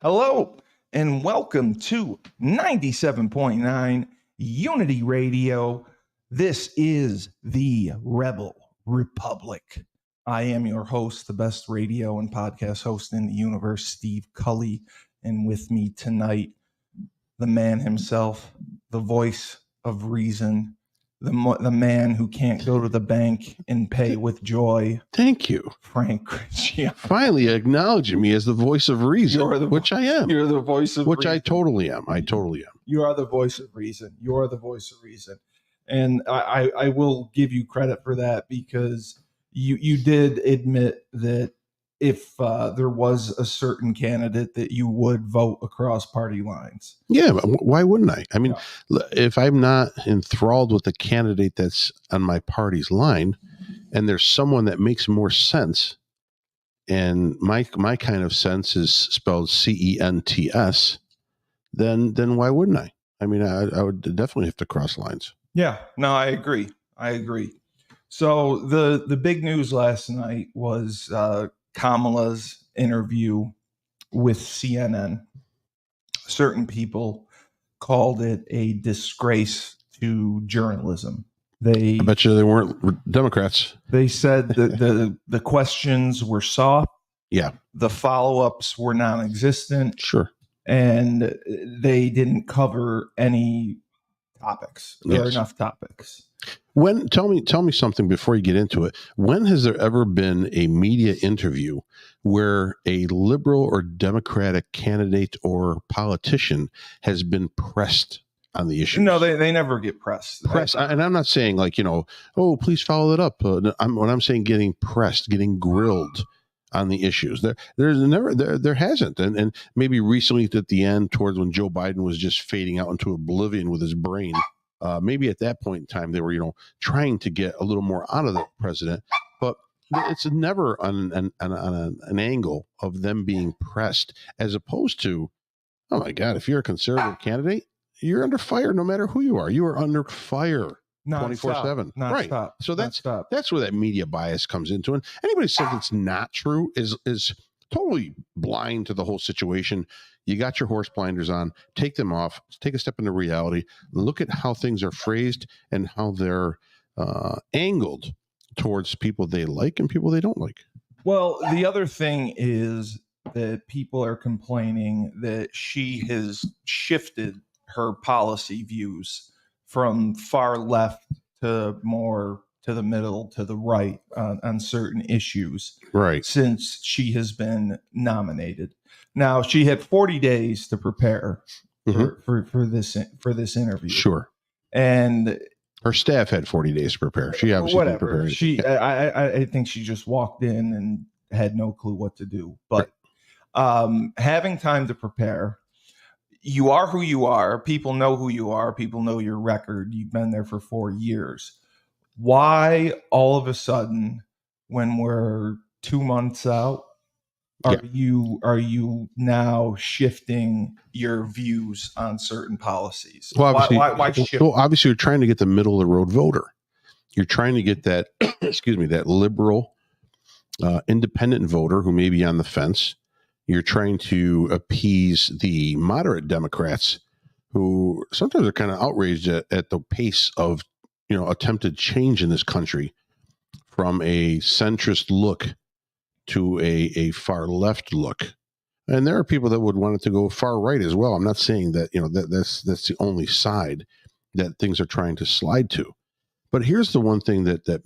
Hello, and welcome to 97.9 Unity Radio. This is the Rebel Republic. I am your host, the best radio and podcast host in the universe, Steve Cully. And with me tonight, the man himself, the voice of reason, the man who can't go to the bank and pay with joy. Thank you. Frank Cristiano. Finally acknowledging me as the voice of reason, which I am. You're the voice of which reason. I totally am. I totally am. You are the voice of reason. You are the voice of reason. And I will give you credit for that because you did admit that if there was a certain candidate that you would vote across party lines. Yeah, but why wouldn't I? I mean, if I'm not enthralled with the candidate that's on my party's line and there's someone that makes more sense, and my kind of sense is spelled CENTS, then why wouldn't I? I mean, I would definitely have to cross lines. Yeah, no, I agree. So the big news last night was Kamala's interview with CNN. Certain people called it a disgrace to journalism. I bet you they weren't Democrats. They said that the questions were soft. Yeah. The follow-ups were non-existent. Sure. And they didn't cover any topics. There are enough topics. Tell me something before you get into it. When has there ever been a media interview where a liberal or Democratic candidate or politician has been pressed on the issue? No, they never get pressed. And I'm not saying like, oh, please follow it up. When I'm saying getting pressed, getting grilled on the issues. There hasn't. And maybe recently at the end, towards when Joe Biden was just fading out into oblivion with his brain, maybe at that point in time, they were, trying to get a little more out of the president. But it's never on an angle of them being pressed, as opposed to, oh my God, if you're a conservative candidate, you're under fire no matter who you are. You are under fire 24/7. Right. So that's where that media bias comes into. And anybody says it's not true is totally blind to the whole situation. You got your horse blinders on, take them off, take a step into reality, look at how things are phrased and how they're angled towards people they like and people they don't like. Well, the other thing is that people are complaining that she has shifted her policy views from far left to more to the middle, to the right on certain issues. Right. Since she has been nominated. Now, she had 40 days to prepare for this interview. Sure. And her staff had 40 days to prepare. She obviously didn't prepare. I think she just walked in and had no clue what to do. But having time to prepare, you are who you are. People know who you are. People know your record. You've been there for 4 years. Why all of a sudden, when we're 2 months out, are you now shifting your views on certain policies? Well, obviously, why shift? Well, obviously, you're trying to get the middle of the road voter. You're trying to get that, that liberal, independent voter who may be on the fence. You're trying to appease the moderate Democrats who sometimes are kind of outraged at the pace of, attempted change in this country from a centrist look to a far left look. And there are people that would want it to go far right as well. I'm not saying that, that's the only side that things are trying to slide to. But here's the one thing that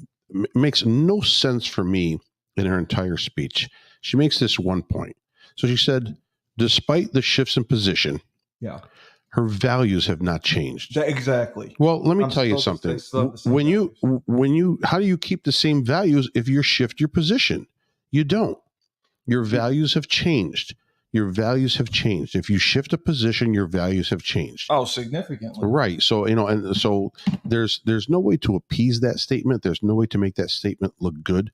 makes no sense for me in her entire speech. She makes this one point. So she said, despite the shifts in position, her values have not changed. Exactly. Well, let me tell you something. How do you keep the same values if you shift your position? You don't. Your values have changed. Your values have changed. If you shift a position, your values have changed. Oh, significantly. Right. So, and so there's no way to appease that statement. There's no way to make that statement look good.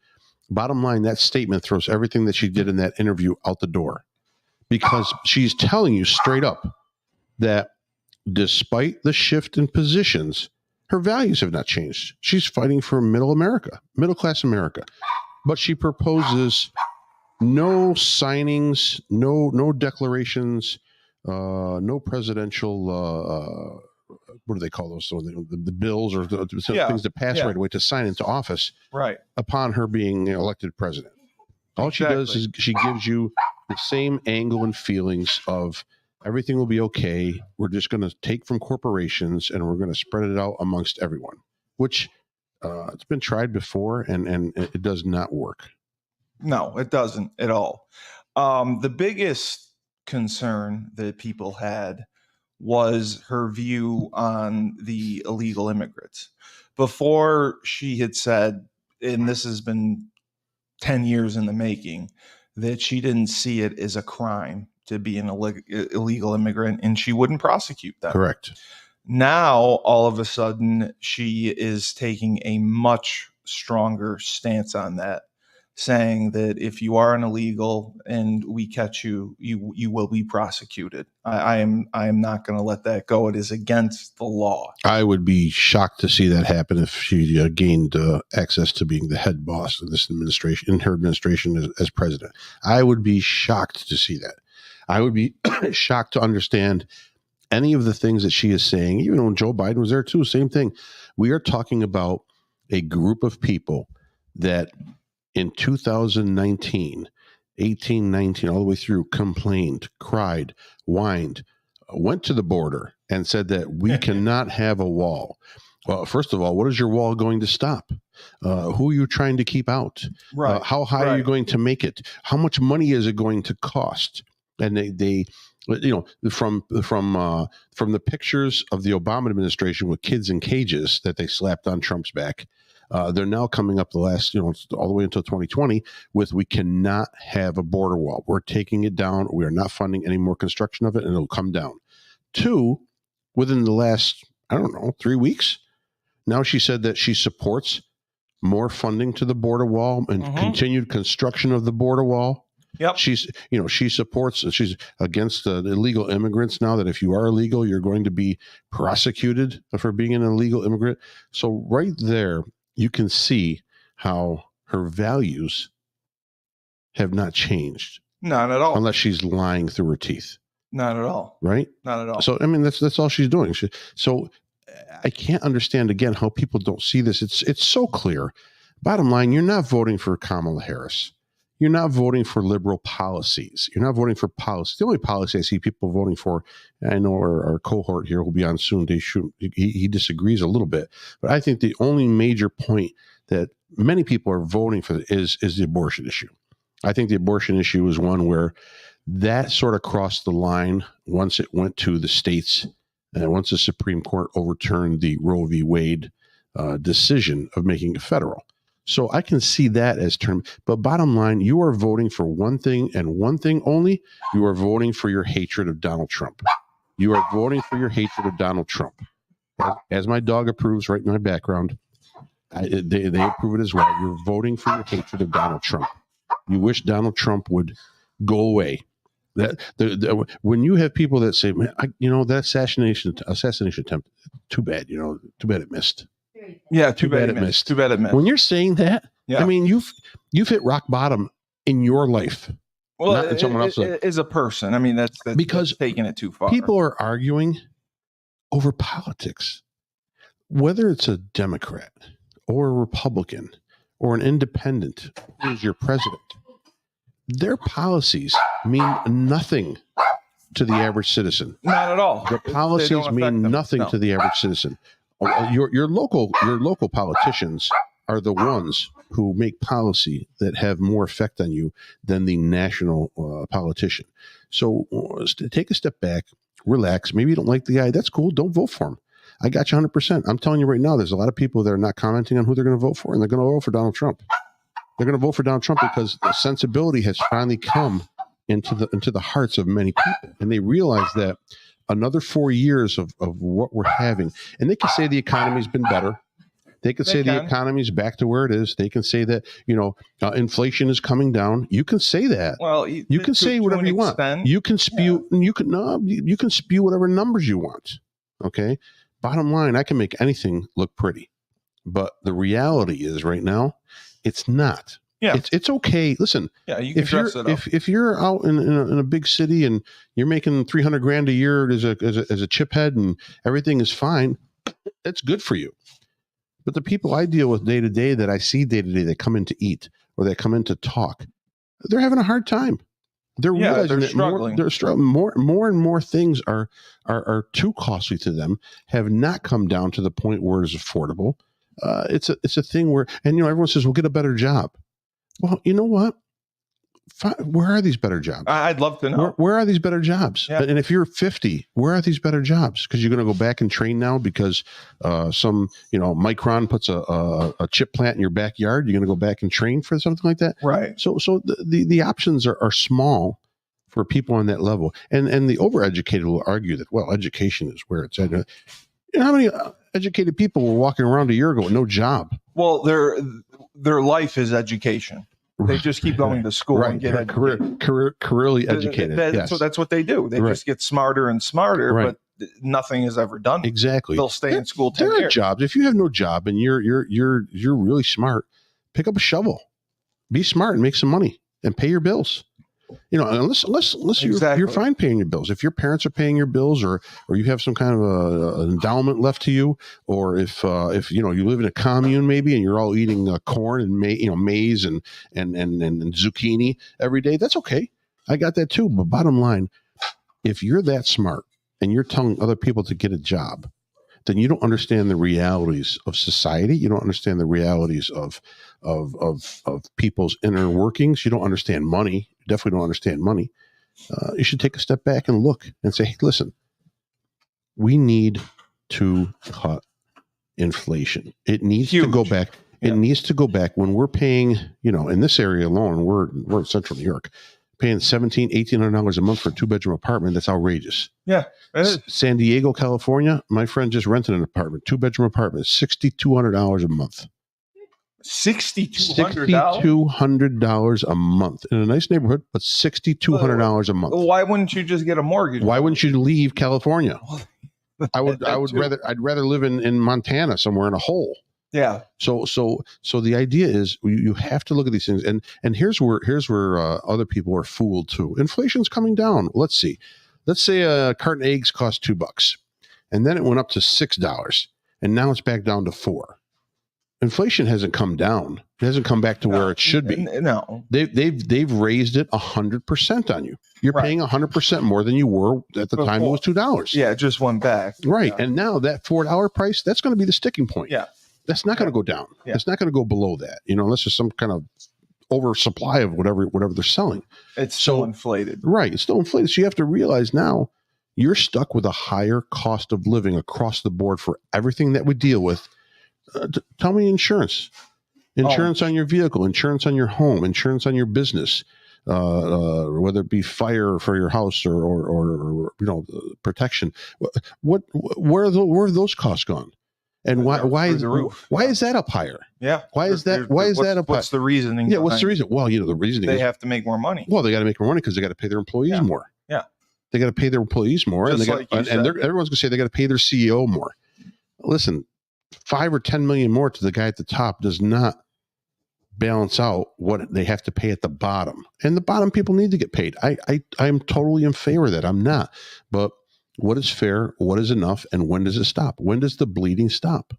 Bottom line, that statement throws everything that she did in that interview out the door, because she's telling you straight up that despite the shift in positions, her values have not changed. She's fighting for middle class America. But she proposes no signings, no declarations, no presidential. What do they call those? So the bills or the things that pass right away to sign into office. Right. Upon her being elected president, all she does is she gives you the same angle and feelings of everything will be okay. We're just going to take from corporations and we're going to spread it out amongst everyone, which it's been tried before and it does not work. No, it doesn't at all. The biggest concern that people had was her view on the illegal immigrants. Before, she had said, and this has been 10 years in the making, that she didn't see it as a crime to be an illegal immigrant and she wouldn't prosecute them. Correct. Now, all of a sudden, she is taking a much stronger stance on that, saying that if you are an illegal and we catch you, you will be prosecuted. I am not going to let that go. It is against the law. I would be shocked to see that happen if she gained access to being the head boss of this administration, in her administration as president. I would be shocked to see that. I would be shocked to understand any of the things that she is saying. Even when Joe Biden was there too, same thing. We are talking about a group of people that in 2019, 18, 19, all the way through, complained, cried, whined, went to the border and said that we cannot have a wall. Well, first of all, what is your wall going to stop? Who are you trying to keep out? Right. How high are you going to make it? How much money is it going to cost? And they from the pictures of the Obama administration with kids in cages that they slapped on Trump's back, they're now coming up the last, all the way until 2020 with, we cannot have a border wall. We're taking it down. We are not funding any more construction of it, and it'll come down. 2, within the last, 3 weeks, now she said that she supports more funding to the border wall and continued construction of the border wall. Yep. She supports, she's against the illegal immigrants now, that if you are illegal, you're going to be prosecuted for being an illegal immigrant. So right there, you can see how her values have not changed. Not at all. Unless she's lying through her teeth. Not at all. Right? Not at all. So, that's all she's doing. So I can't understand, again, how people don't see this. It's so clear. Bottom line, you're not voting for Kamala Harris. You're not voting for liberal policies. You're not voting for policy. The only policy I see people voting for, and I know our cohort here will be on soon, he disagrees a little bit. But I think the only major point that many people are voting for is the abortion issue. I think the abortion issue is one where that sort of crossed the line once it went to the states, and once the Supreme Court overturned the Roe v. Wade decision of making it federal. So I can see that as term. But bottom line, you are voting for one thing and one thing only. You are voting for your hatred of Donald Trump. You are voting for your hatred of Donald Trump. As my dog approves right in my background, they approve it as well. You're voting for your hatred of Donald Trump. You wish Donald Trump would go away. When you have people that say, man, that assassination attempt, too bad, too bad it missed. Yeah, too bad it missed. Too bad it missed. When you're saying that, you've hit rock bottom in your life. Well, not in someone else's. As a person, that's because that's taking it too far. People are arguing over politics, whether it's a Democrat or a Republican or an independent who is your president. Their policies mean nothing to the average citizen. Not at all. Their policies mean nothing to the average citizen. Your local politicians are the ones who make policy that have more effect on you than the national politician. So take a step back, relax. Maybe you don't like the guy. That's cool. Don't vote for him. I got you 100%. I'm telling you right now, there's a lot of people that are not commenting on who they're going to vote for, and they're going to vote for Donald Trump. They're going to vote for Donald Trump because the sensibility has finally come into the hearts of many people, and they realize that another 4 years of what we're having, and they can say the economy's been better. They can say the economy's back to where it is. They can say that inflation is coming down. You can say that. Well, you can say whatever you want. You can spew. Yeah. You can spew whatever numbers you want. Okay. Bottom line, I can make anything look pretty, but the reality is right now, it's not. Yeah. It's okay. Listen, Yeah, you can dress it up. if you're out in a big city and you're making $300,000 a year as a chip head and everything is fine, that's good for you. But the people I deal with day to day, that I see day to day, that come in to eat or that come in to talk, they're having a hard time. They're realizing that more and more things are too costly to them, have not come down to the point where it's affordable. It's a thing where, and everyone says, "We'll get a better job." Well, you know what? Where are these better jobs? I'd love to know. Where are these better jobs? Yeah. And if you're 50, where are these better jobs? Because you're going to go back and train now because some Micron puts a chip plant in your backyard. You're going to go back and train for something like that, right? So the options are small for people on that level, and the overeducated will argue that, well, education is where it's at. How many educated people were walking around a year ago with no job? Well, their life is education. They just keep going to school and get careerly educated. So that's what they do. They just get smarter and smarter, but nothing is ever done. Exactly. They'll stay in school 10 years. There are jobs. If you have no job and you're really smart, pick up a shovel. Be smart and make some money and pay your bills. Unless you're fine paying your bills. If your parents are paying your bills, or you have some kind of an endowment left to you, or if you live in a commune maybe and you're all eating corn and maize and zucchini every day, that's okay. I got that too. But bottom line, if you're that smart and you're telling other people to get a job, then you don't understand the realities of society. You don't understand the realities of people's inner workings. You don't understand money. You definitely don't understand money. You should take a step back and look and say, hey, listen, we need to cut inflation. It needs to go back. It needs to go back when we're paying, in this area alone, we're in central New York, paying $1,700, $1,800 a month for a 2-bedroom apartment. That's outrageous. Yeah. San Diego, California, my friend just rented an apartment, 2-bedroom apartment, $6,200 a month. $6,200 a month in a nice neighborhood, but $6,200 a month. Why wouldn't you just get a mortgage? Why wouldn't you leave California? I'd rather live in Montana somewhere in a hole. Yeah. So the idea is you have to look at these things, and here's where other people are fooled too. Inflation's coming down. Let's say a carton of eggs cost $2, and then it went up to $6, and now it's back down to $4. Inflation hasn't come down. It hasn't come back to where it should be. No, they've raised it 100% on you. You're paying 100% more than you were at the time it was $2. Yeah, it just went back. Right, and now that $4 price, that's going to be the sticking point. Yeah. That's not going to go down. Yeah. It's not going to go below that, unless there's some kind of oversupply of whatever they're selling. It's still inflated. Right. It's still inflated. So you have to realize now you're stuck with a higher cost of living across the board for everything that we deal with. Tell me insurance on your vehicle, insurance on your home, insurance on your business, whether it be fire for your house or protection. Where have those costs gone? And why is that up higher? Yeah. Why is that up higher? What's the reasoning? Yeah. What's the reason? Well, the reasoning they have to make more money. Well, they got to make more money because they got to pay their employees more. Yeah. They got to pay their employees more, and everyone's going to say they got to pay their CEO more. Listen, 5 or 10 million more to the guy at the top does not balance out what they have to pay at the bottom, and the bottom people need to get paid. I'm totally in favor of that. I'm not, but what is fair? What is enough? And when does it stop? When does the bleeding stop?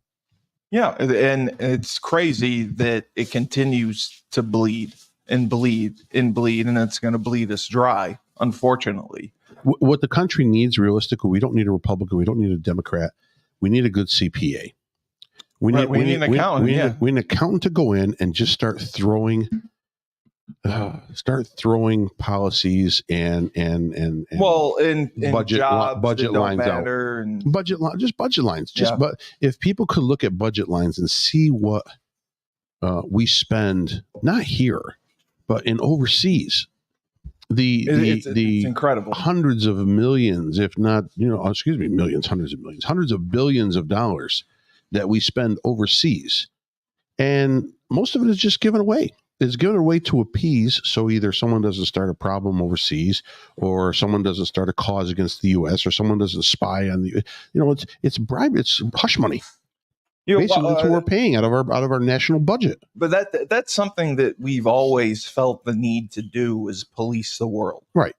Yeah. And it's crazy that it continues to bleed and bleed and bleed, and it's going to bleed us dry, unfortunately. What the country needs realistically, we don't need a Republican. We don't need a Democrat. We need a good CPA. We need an accountant. We need an accountant to go in and just start throwing policies and budget lines out. And budget lines. But if people could look at budget lines and see what we spend, not here, but in overseas, it's incredible, hundreds of millions, if not millions, hundreds of billions of dollars that we spend overseas, and most of it is just given away. It's given away to appease, so either someone doesn't start a problem overseas, or someone doesn't start a cause against the U.S., or someone doesn't spy on the, it's bribe, it's hush money. Basically, that's what we're paying out of our national budget. But that's something that we've always felt the need to do, is police the world. Right.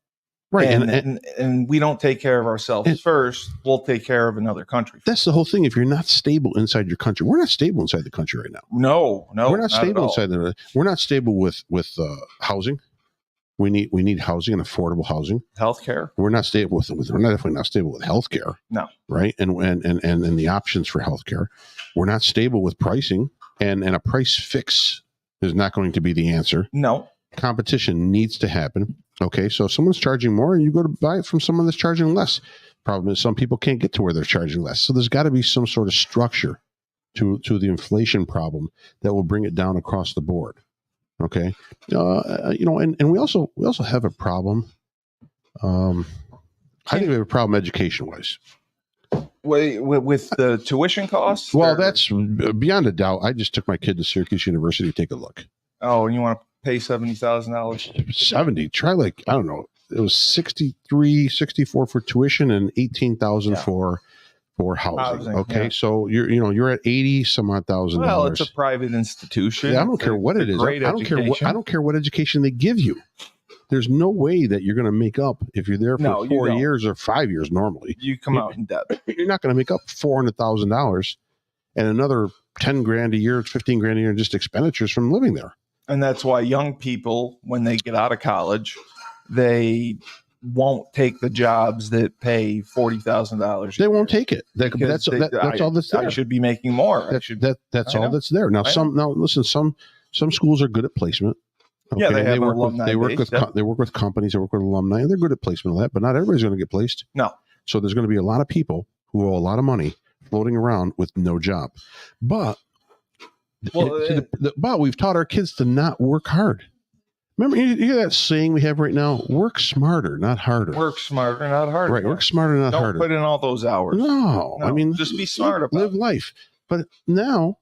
And we don't take care of ourselves first. We'll take care of another country. That's the whole thing. If you're not stable inside your country, we're not stable inside the country right now. No, we're not stable inside the. We're not stable with housing. We need housing and affordable housing. Healthcare. We're not stable with. We're definitely not stable with healthcare. No. Right. And the options for healthcare. We're not stable with pricing, and a price fix is not going to be the answer. No. Competition needs to happen. Okay, so if someone's charging more and you go to buy it from someone that's charging less. Problem is some people can't get to where they're charging less. So there's got to be some sort of structure to the inflation problem that will bring it down across the board. Okay, and we also have a problem. I think we have a problem education wise. With the tuition costs? Well, that's beyond a doubt. I just took my kid to Syracuse University to take a look. Oh, and you want to pay $70,000? 70. Try like, I don't know. It was 64 for tuition and 18,000 for housing. Okay, yeah. So you're at 80 some odd thousand. Well, it's a private institution. Yeah, I don't care what it is. I don't care what education they give you. There's no way that you're going to make up if you're there for 4 years or 5 years. Normally, you come out in debt. You're not going to make up $400,000 and another 10 grand a year, 15 grand a year in just expenditures from living there. And that's why young people, when they get out of college, they won't take the jobs that pay $40,000. They won't take it. That's all that's there. I should be making more. That's all that's there. Now, listen, some schools are good at placement. Okay? Yeah, they work with companies, they work with alumni, and they're good at placement of that. But not everybody's going to get placed. No. So there's going to be a lot of people who owe a lot of money floating around with no job. But we've taught our kids to not work hard. Remember, you hear that saying we have right now? Work smarter, not harder. Work smarter, not harder. Right, work smarter, not harder. Don't put in all those hours. No, I mean, just be smart about live life. But now,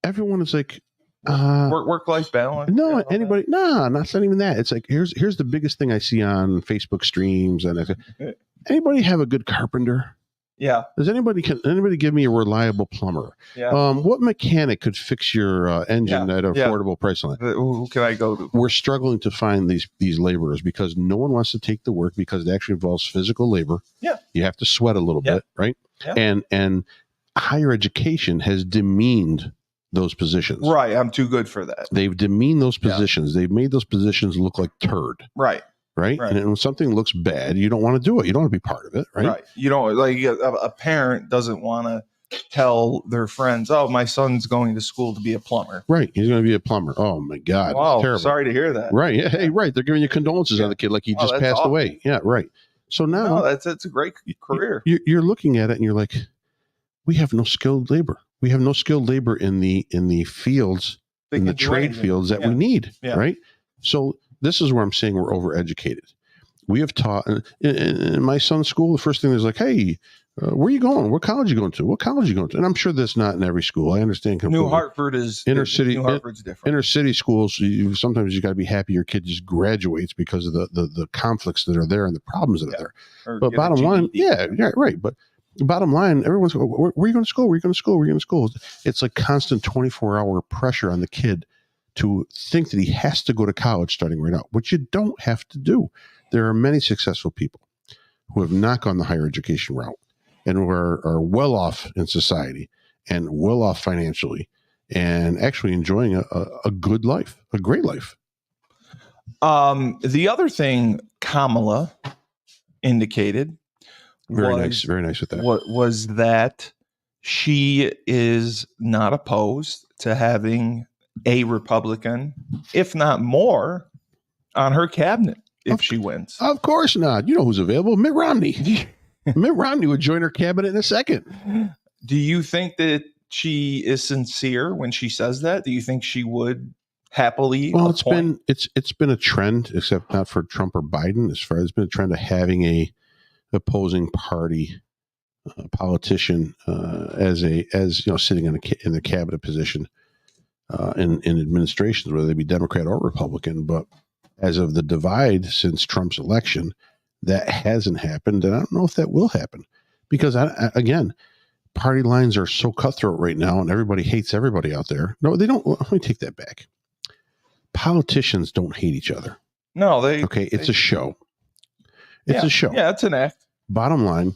everyone is like, work-life balance. No, anybody? No, not even that. It's like here's the biggest thing I see on Facebook streams, and anybody have a good carpenter? Yeah. Can anybody give me a reliable plumber? Yeah. What mechanic could fix your engine at an affordable price line? Who can I go to? We're struggling to find these laborers because no one wants to take the work because it actually involves physical labor. Yeah. You have to sweat a little bit, right? Yeah. And higher education has demeaned those positions. Right. I'm too good for that. They've demeaned those positions. Yeah. They've made those positions look like turd. Right. Right. And when something looks bad, you don't want to do it. You don't want to be part of it. Right. Right. You don't, like, a parent doesn't want to tell their friends, "Oh, my son's going to school to be a plumber." Right. He's going to be a plumber. Oh my God. Wow. Terrible. Sorry to hear that. Right. Yeah. Hey, right. They're giving you condolences on the kid like he just passed away. Yeah. Right. So now that's a great career. You're looking at it and you're like, we have no skilled labor. We have no skilled labor in the fields, in the trade fields that we need. Yeah. Right. So this is where I'm saying we're overeducated. We have taught in my son's school. The first thing is like, "Hey, where are you going? What college are you going to? What college are you going to?" And I'm sure that's not in every school. I understand completely. New Hartford is inner city. New Hartford's different. Inner city schools. Sometimes you got to be happy your kid just graduates because of the conflicts that are there and the problems that are there. But bottom line, right. But bottom line, everyone's going, where are you going to school? Where are you going to school? Where are you going to school? It's like constant 24-hour pressure on the kid to think that he has to go to college starting right now, which you don't have to do. There are many successful people who have not gone the higher education route and who are well off in society and well off financially and actually enjoying a good life, a great life. The other thing Kamala indicated very nice with that. What was that she is not opposed to having a Republican, if not more, on her cabinet if she wins. Of course not. You know who's available? Mitt Romney. Mitt Romney would join her cabinet in a second. Do you think that she is sincere when she says that? Do you think she would happily? Well, it's been a trend, except not for Trump or Biden. As far as it's been a trend of having a opposing party politician as sitting in the cabinet position in administrations, whether they be Democrat or Republican. But as of the divide since Trump's election, that hasn't happened, and I don't know if that will happen because again, party lines are so cutthroat right now and everybody hates everybody out there. No, they don't. Let me take that back. Politicians don't hate each other. No, it's a show. It's a show. Yeah, it's an act. Bottom line,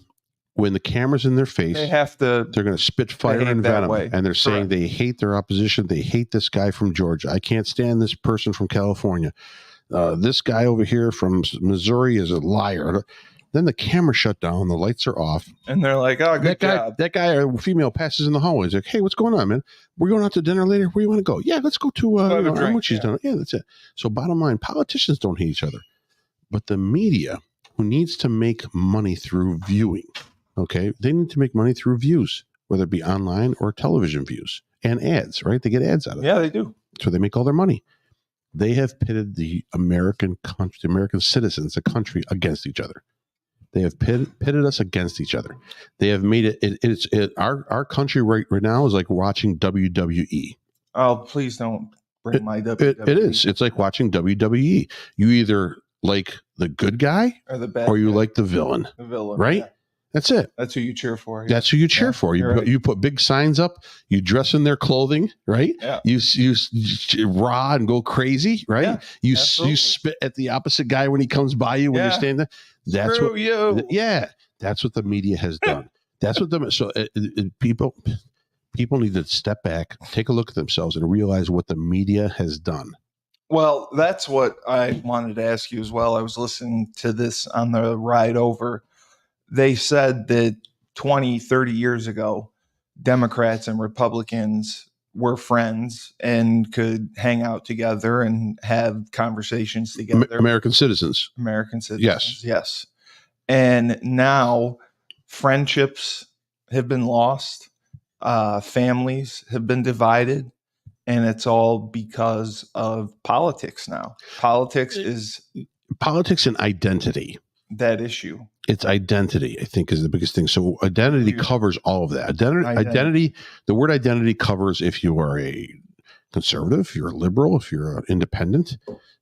when the camera's in their face, they're going to spit fire and venom. And they're saying they hate their opposition. They hate this guy from Georgia. I can't stand this person from California. This guy over here from Missouri is a liar. Then the camera shut down, the lights are off, and they're like, "Oh, good job." That guy or female passes in the hallway. He's like, "Hey, what's going on, man? We're going out to dinner later. Where you want to go? Yeah, let's go to she's done. Yeah, that's it." So, bottom line, politicians don't hate each other, but the media, who needs to make money through viewing, okay, they need to make money through views, whether it be online or television views and ads. Right? They get ads out of it. Yeah, they do. So they make all their money. They have pitted the American country, the American citizens, the country against each other. They have pitted us against each other. They have made it. Our country right now is like watching WWE. Oh, please don't bring my WWE. It is. It's like watching WWE. You either like the good guy or the bad, or you like the villain. The villain, right? Yeah. That's it. That's who you cheer for. That's who you cheer for. You put big signs up. You dress in their clothing, right? Yeah. You raw and go crazy, right? Yeah, you spit at the opposite guy when he comes by you when you're standing there. That's Screw you. Yeah, that's what the media has done. That's what people need to step back, take a look at themselves, and realize what the media has done. Well, that's what I wanted to ask you as well. I was listening to this on the ride over. They said that 20, 30 years ago, Democrats and Republicans were friends and could hang out together and have conversations together. American citizens. Yes. And now friendships have been lost. Families have been divided. And it's all because of politics now. Politics and identity. That issue. It's identity, I think, is the biggest thing. So identity covers all of that. Identity. The word identity covers if you are a conservative, if you're a liberal, if you're an independent.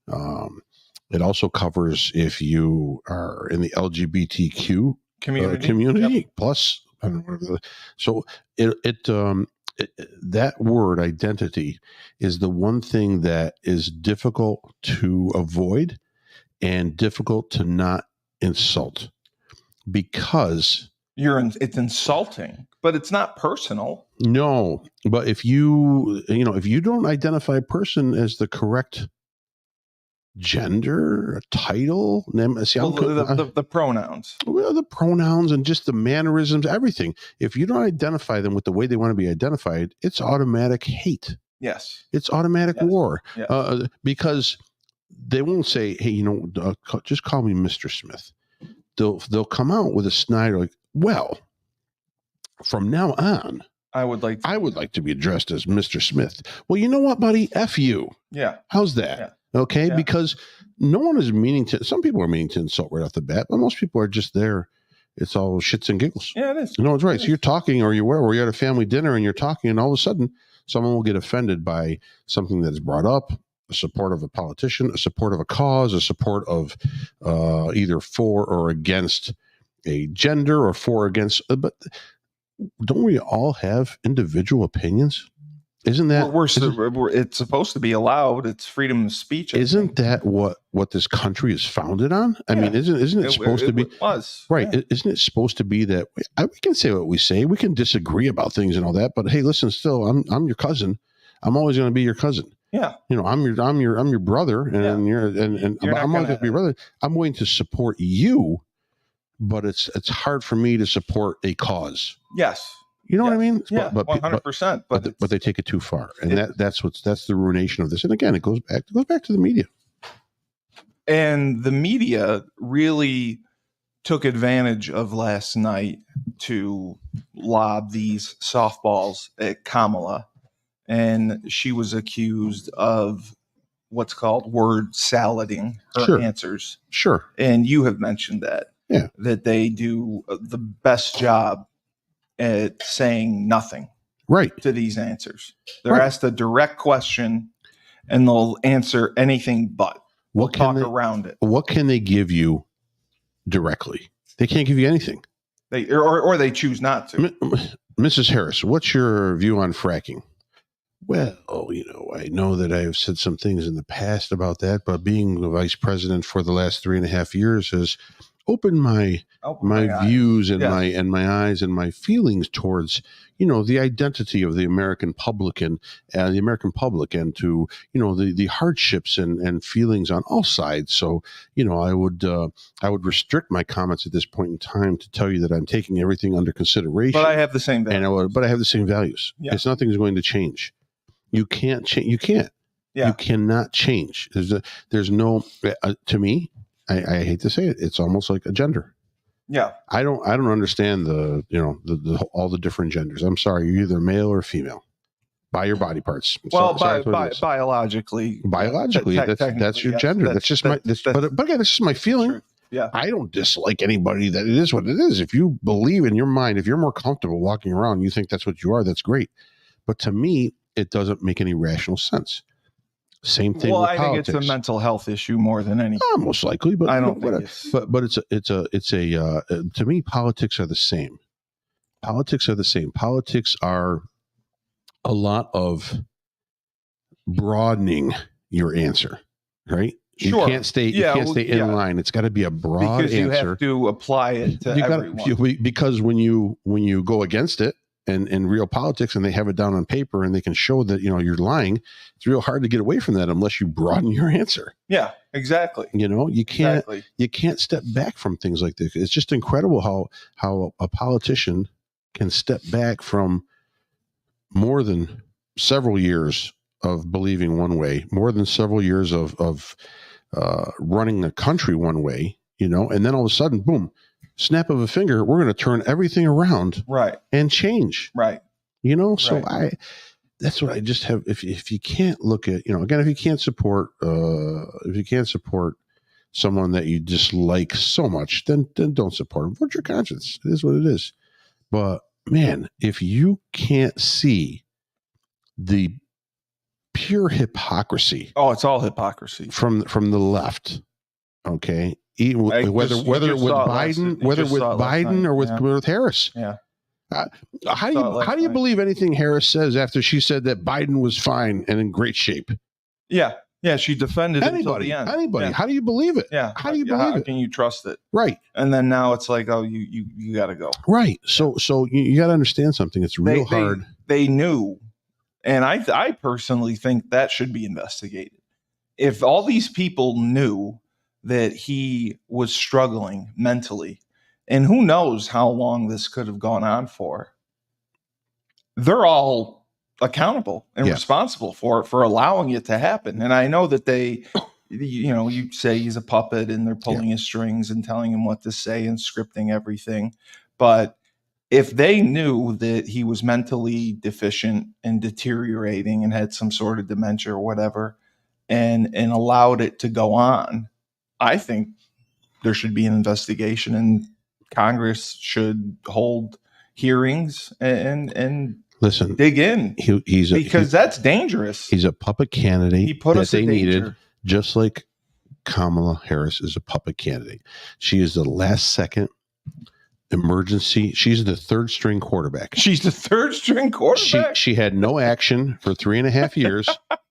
It also covers if you are in the LGBTQ community. Yep. Plus, I don't know. So that word identity is the one thing that is difficult to avoid and difficult to not insult, because it's insulting, but it's not personal. No, but if you don't identify a person as the correct gender, a title, the pronouns. Well, the pronouns and just the mannerisms, everything. If you don't identify them with the way they want to be identified, it's automatic hate. Yes. It's automatic war. Yes. Because they won't say, "Hey, just call me Mr. Smith." They'll come out with a snide like, "Well, from now on, I would like to be addressed as Mr. Smith." Well, you know what, buddy? F you. Yeah. How's that? Yeah. Okay, yeah. Because no one is meaning to. Some people are meaning to insult right off the bat, but most people are just there. It's all shits and giggles. Yeah, it is. No, it's right. So you're talking, or you're at a family dinner, and you're talking, and all of a sudden, someone will get offended by something that's brought up. A support of a politician, a support of a cause, a support of either for or against a gender, or for or against. But don't we all have individual opinions? Isn't that it's supposed to be allowed? It's freedom of speech. Isn't that what this country is founded on? I mean, isn't it supposed to be? It was right. Yeah. Isn't it supposed to be that we can say what we say? We can disagree about things and all that, but hey, listen, still, I'm your cousin. I'm always going to be your cousin. Yeah, I'm your brother, and I'm always going to be your brother. I'm willing to support you, but it's hard for me to support a cause. Yes. You know what I mean? Yeah, 100%. But they take it too far, and that's the ruination of this. And again, it goes back to the media. And the media really took advantage of last night to lob these softballs at Kamala, and she was accused of what's called word salading her answers. Sure. And you have mentioned that. Yeah. That they do the best job at saying nothing to these answers. They're asked a direct question and they'll answer anything but. Talk around it. What can they give you directly? They can't give you anything. Or they choose not to. Mrs. Harris, what's your view on fracking? Well, I know that I have said some things in the past about that, but being the vice president for the last 3.5 years has opened my views and my eyes and my feelings towards the identity of the American public and to the hardships and feelings on all sides. So I would restrict my comments at this point in time to tell you that I'm taking everything under consideration. But I have the same values. But I have the same values. Yeah. Nothing's going to change. You can't change. You can't. Yeah. You cannot change. There's no. To me, I hate to say it. It's almost like a gender. Yeah. I don't understand the all the different genders. I'm sorry. You're either male or female by your body parts. Biologically, that's your gender. That's just my. But again, this is my feeling. True. Yeah. I don't dislike anybody. That it is what it is. If you believe in your mind, if you're more comfortable walking around, you think that's what you are. That's great. But to me, it doesn't make any rational sense. Same thing. Well, I think it's a mental health issue more than anything. Most likely, but I don't think but it's a to me, politics are the same. Politics are a lot of broadening your answer, right? Sure. You can't stay in line. It's got to be a broad because answer. You have to apply it to everyone. Because when you go against it, and in real politics, and they have it down on paper, and they can show that you're lying, it's real hard to get away from that unless you broaden your answer. Yeah, exactly. You can't step back from things like this. It's just incredible how a politician can step back from more than several years of believing one way, more than several years of running a country one way, and then all of a sudden, boom. Snap of a finger, we're going to turn everything around, right, and change, right. So that's what I just have. If you can't look at, again, if you can't support someone that you dislike so much, then don't support them. Vote your conscience. It is what it is. But man, if you can't see the pure hypocrisy, it's all hypocrisy from the left, okay. Whether with Biden or with Harris. Yeah. How do you believe anything Harris says after she said that Biden was fine and in great shape? Yeah. Yeah. She defended until the end. Anybody. Yeah. How do you believe it? Yeah. How do you believe it? How can you trust it? Right. And then now it's like, you got to go. Right. So you got to understand something. It's real hard. They knew. And I personally think that should be investigated. If all these people knew that he was struggling mentally, and who knows how long this could have gone on for, they're all accountable and responsible for allowing it to happen. And I know that they, you say he's a puppet and they're pulling his strings and telling him what to say and scripting everything. But if they knew that he was mentally deficient and deteriorating and had some sort of dementia or whatever, and allowed it to go on, I think there should be an investigation, and Congress should hold hearings and listen, dig in. Because that's dangerous. He's a puppet candidate. He put us in danger. Needed, just like Kamala Harris is a puppet candidate. She is the last second emergency. She's the third string quarterback. She's the third string quarterback. She had no action for 3.5 years,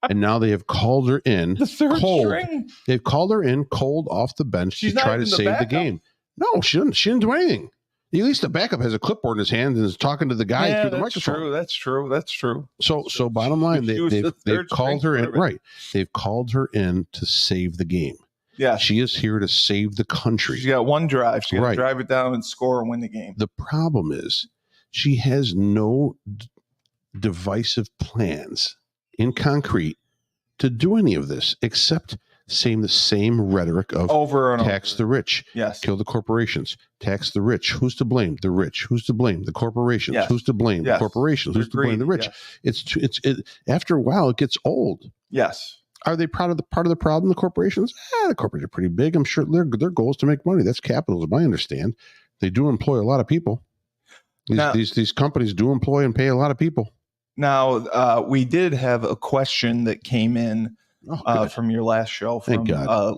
and now they have called her in. The third string. They've called her in cold off the bench to try to save the game. No, she didn't do anything. At least the backup has a clipboard in his hand and is talking to the guy through the microphone. That's true. So bottom line, they've called her in. Right. They've called her in to save the game. Yeah. She is here to save the country. She's got one drive. She's got to drive it down and score and win the game. The problem is she has no divisive plans in concrete to do any of this, except saying the same rhetoric of over and tax the rich, kill the corporations, tax the rich. Who's to blame? The rich. Who's to blame? The corporations. Who's to blame? The corporations. Who's to blame? The rich. It's after a while it gets old. Yes. Are they part of the problem? The corporations? The corporations are pretty big. I'm sure their goal is to make money. That's capitalism. I understand. They do employ a lot of people. These companies do employ and pay a lot of people. Now, we did have a question that came in from your last show from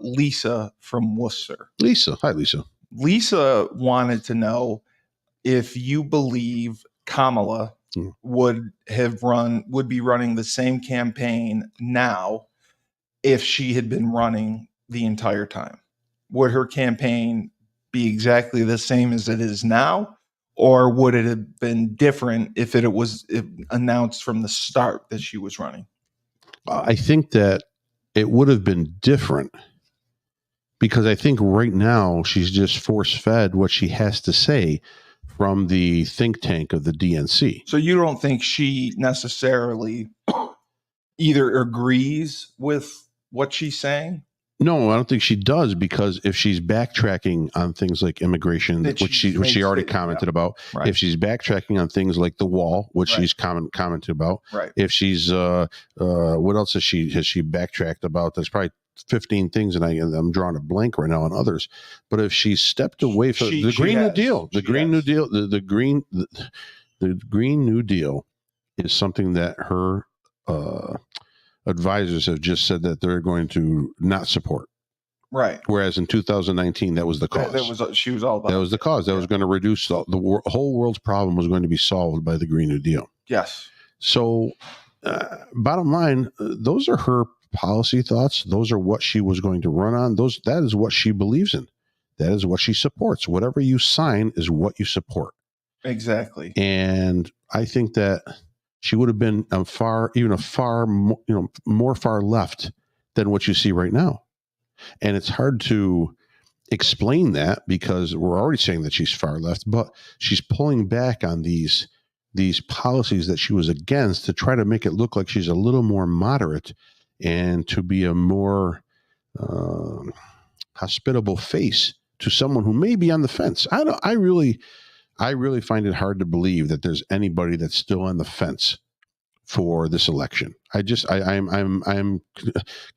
Lisa from Worcester. Lisa. Hi, Lisa. Lisa wanted to know if you believe Kamala would be running the same campaign now if she had been running the entire time? Would her campaign be exactly the same as it is now, or would it have been different if it was announced from the start that she was running? I think that it would have been different, because I think right now she's just force-fed what she has to say from the think tank of the DNC. So you don't think she necessarily either agrees with what she's saying? No, I don't think she does, because if she's backtracking on things like immigration, That which she she already stated, commented about, Right. if she's backtracking on things like the wall, which Right. she's commented about, Right. if she's what else has she backtracked about? There's probably 15 things, and I'm drawing a blank right now on others. But if she stepped away from the Green New Deal, the Green New Deal is something that her advisors have just said that they're going to not support. Right. Whereas in 2019, that was the cause. She was all about that was the cause. That was going to reduce the whole world's problem was going to be solved by the Green New Deal. Yes. So, bottom line, those are her policy thoughts. Those are what she was going to run on. That is what she believes in. That is what she supports. Whatever you sign is what you support. Exactly. And I think that she would have been far more far left than what you see right now. And it's hard to explain that, because we're already saying that she's far left, but she's pulling back on these policies that she was against to try to make it look like she's a little more moderate and to be a more hospitable face to someone who may be on the fence. I really find it hard to believe that there's anybody that's still on the fence for this election. I'm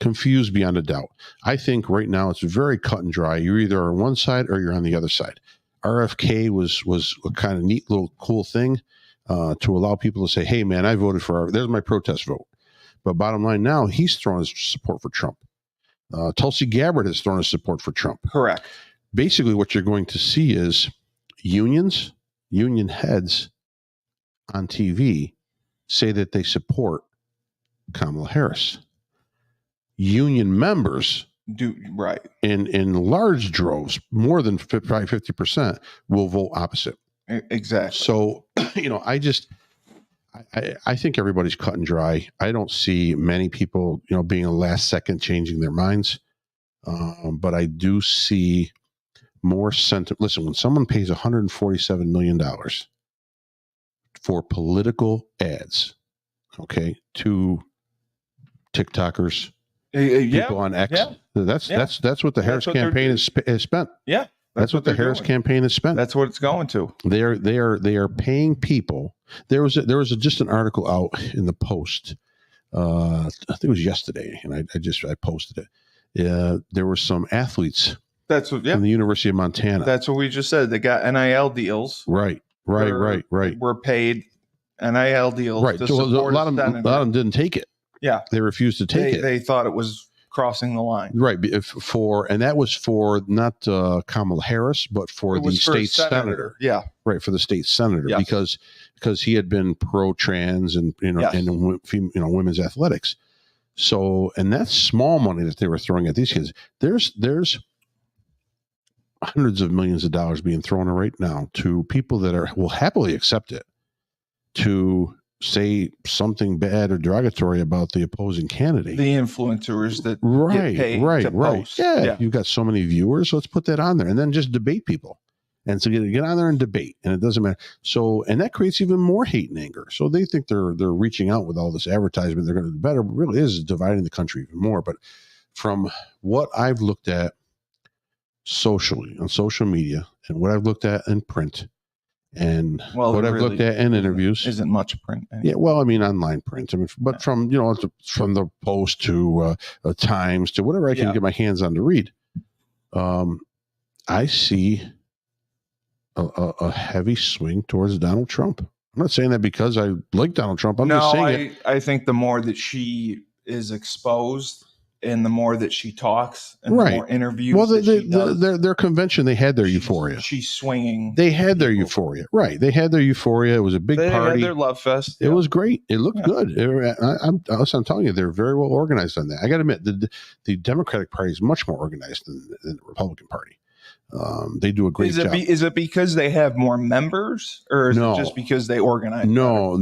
confused beyond a doubt. I think right now it's very cut and dry. You're either on one side or you're on the other side. RFK was a kind of neat little cool thing to allow people to say, hey man, I voted for there's my protest vote. But bottom line now, he's thrown his support for Trump. Tulsi Gabbard has thrown his support for Trump. Correct. Basically what you're going to see is union heads on TV say that they support Kamala Harris. Union members do right in large droves, more than probably 50%, will vote opposite. Exactly. So, I think everybody's cut and dry. I don't see many people, being a last second changing their minds. But I do see more sentiment. Listen, when someone pays $147 million for political ads, okay, to TikTokers, people on X, that's what the Harris campaign has spent. Yeah, that's what the Harris campaign has spent. That's what it's going to. They are paying people. There was just an article out in the Post. I think it was yesterday, and I posted it. There were some athletes. That's what. Yeah. From the University of Montana. That's what we just said. They got NIL deals. Right. We're paid NIL deals. Right. To so support a lot of them didn't take it. Yeah. They refused to take it. They thought it was crossing the line. Right. And that was for not Kamala Harris, but for the state senator. Yeah. Right. For the state senator, yes. because he had been pro-trans and and women's athletics. So, and that's small money that they were throwing at these kids. There's hundreds of millions of dollars being thrown right now to people that will happily accept it to say something bad or derogatory about the opposing candidate. The influencers that get paid to post. Yeah, you've got so many viewers, so let's put that on there and then just debate people. And so get on there and debate, and it doesn't matter. So, and that creates even more hate and anger. So they think they're reaching out with all this advertisement. They're going to do better, but really is dividing the country even more. But from what I've looked at socially on social media and what I've looked at in print and what I've looked at in interviews isn't much print. Anyway. Yeah. Well, I mean, online print, but from the Post to Times to whatever I can get my hands on to read. I see a heavy swing towards Donald Trump. I'm not saying that because I like Donald Trump. I'm just saying I think the more that she is exposed and the more that she talks and Right. the more interviews Well, that she does, their convention, they had their euphoria. She's swinging. They had their euphoria. Right. They had their euphoria. It was a big They party. had their love fest. It was great. It looked Yeah. good. I'm telling you, they're very well organized on that. I got to admit, the Democratic Party is much more organized than the Republican Party. They do a great job. Is it because they have more members, or is No. it just because they organize? No.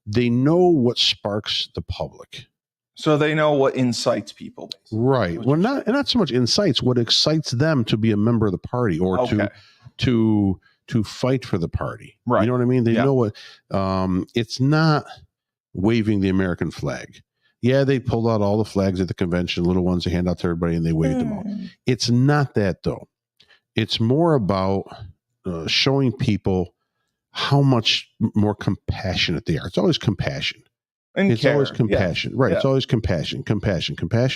They know what sparks the public. So they know what incites people. Basically. Right. Well, not so much incites. What excites them to be a member of the party or to fight for the party. Right. You know what I mean? They know what. It's not waving the American flag. Yeah, they pulled out all the flags at the convention, little ones to hand out to everybody, and they waved them all. It's not that, though. It's more about showing people how much more compassionate they are. It's always compassion. And it's always compassion. Right. Yeah. It's always compassion.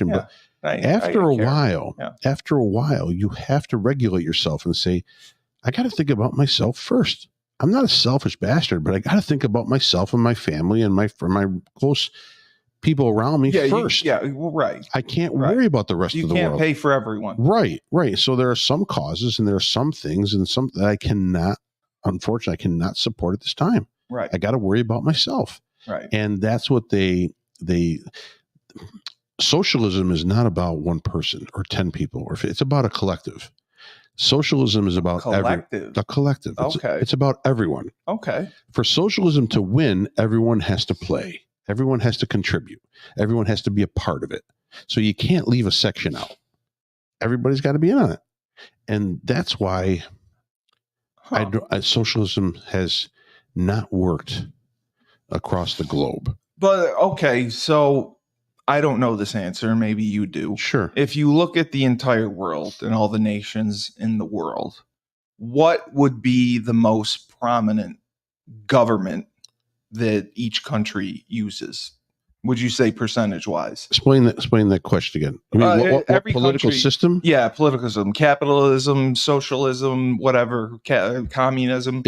Yeah. But after a while, you have to regulate yourself and say, I got to think about myself first. I'm not a selfish bastard, but I got to think about myself and my family and my close people around me first. Right. I can't worry about the rest of the world. You can't pay for everyone. Right. So there are some causes and there are some things and some that unfortunately, I cannot support at this time. Right. I got to worry about myself. Right. And that's what socialism is not about one person or 10 people, or it's about a collective. Socialism is about a collective. It's about everyone. Okay. For socialism to win, everyone has to play. Everyone has to contribute. Everyone has to be a part of it. So you can't leave a section out. Everybody's got to be in on it. And that's why socialism has not worked across the globe. But okay, so I don't know this answer. Maybe you do. Sure. If you look at the entire world and all the nations in the world, what would be the most prominent government that each country uses? Would you say percentage-wise? Explain that question again. I mean, what political system? Yeah, political system, capitalism, socialism, whatever, communism.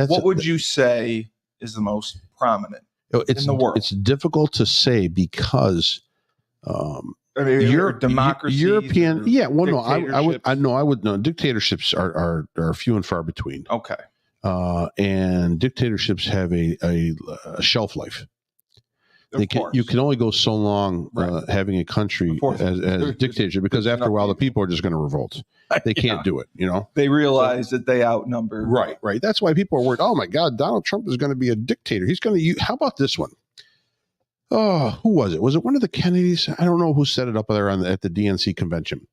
What would you say is the most prominent in the world? It's difficult to say because democracy, European. Yeah, well, no, I would know. Dictatorships are few and far between. Okay, and dictatorships have a shelf life. You can only go so long having a country as dictatorship, because after a while the people are just going to revolt. They can't do it, They realize that they outnumber. Right. That's why people are worried. Oh my God, Donald Trump is going to be a dictator. He's going to. How about this one? Oh, who was it? Was it one of the Kennedys? I don't know who set it up there at the DNC convention.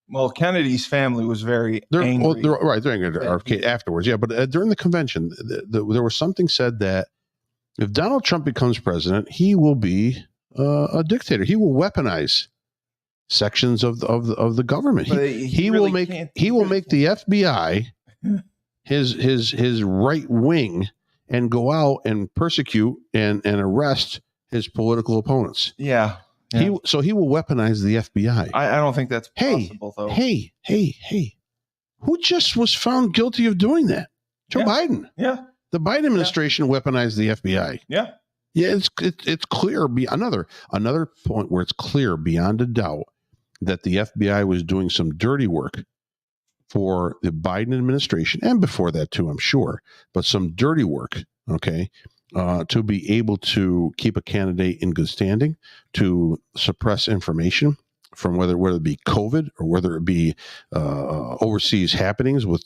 Well, Kennedy's family was very angry. They're angry afterwards. Yeah, but during the convention, there was something said that if Donald Trump becomes president, he will be a dictator. He will weaponize sections of the government. He will make the FBI his right wing and go out and persecute and arrest his political opponents. Yeah. He will weaponize the FBI. I don't think that's possible, though. Hey. Who just was found guilty of doing that? Joe Biden. Yeah. The Biden administration weaponized the FBI. Yeah. Yeah, it's clear. Another point where it's clear beyond a doubt that the FBI was doing some dirty work for the Biden administration, and before that too, I'm sure, but some dirty work, to be able to keep a candidate in good standing, to suppress information from whether it be COVID or whether it be overseas happenings with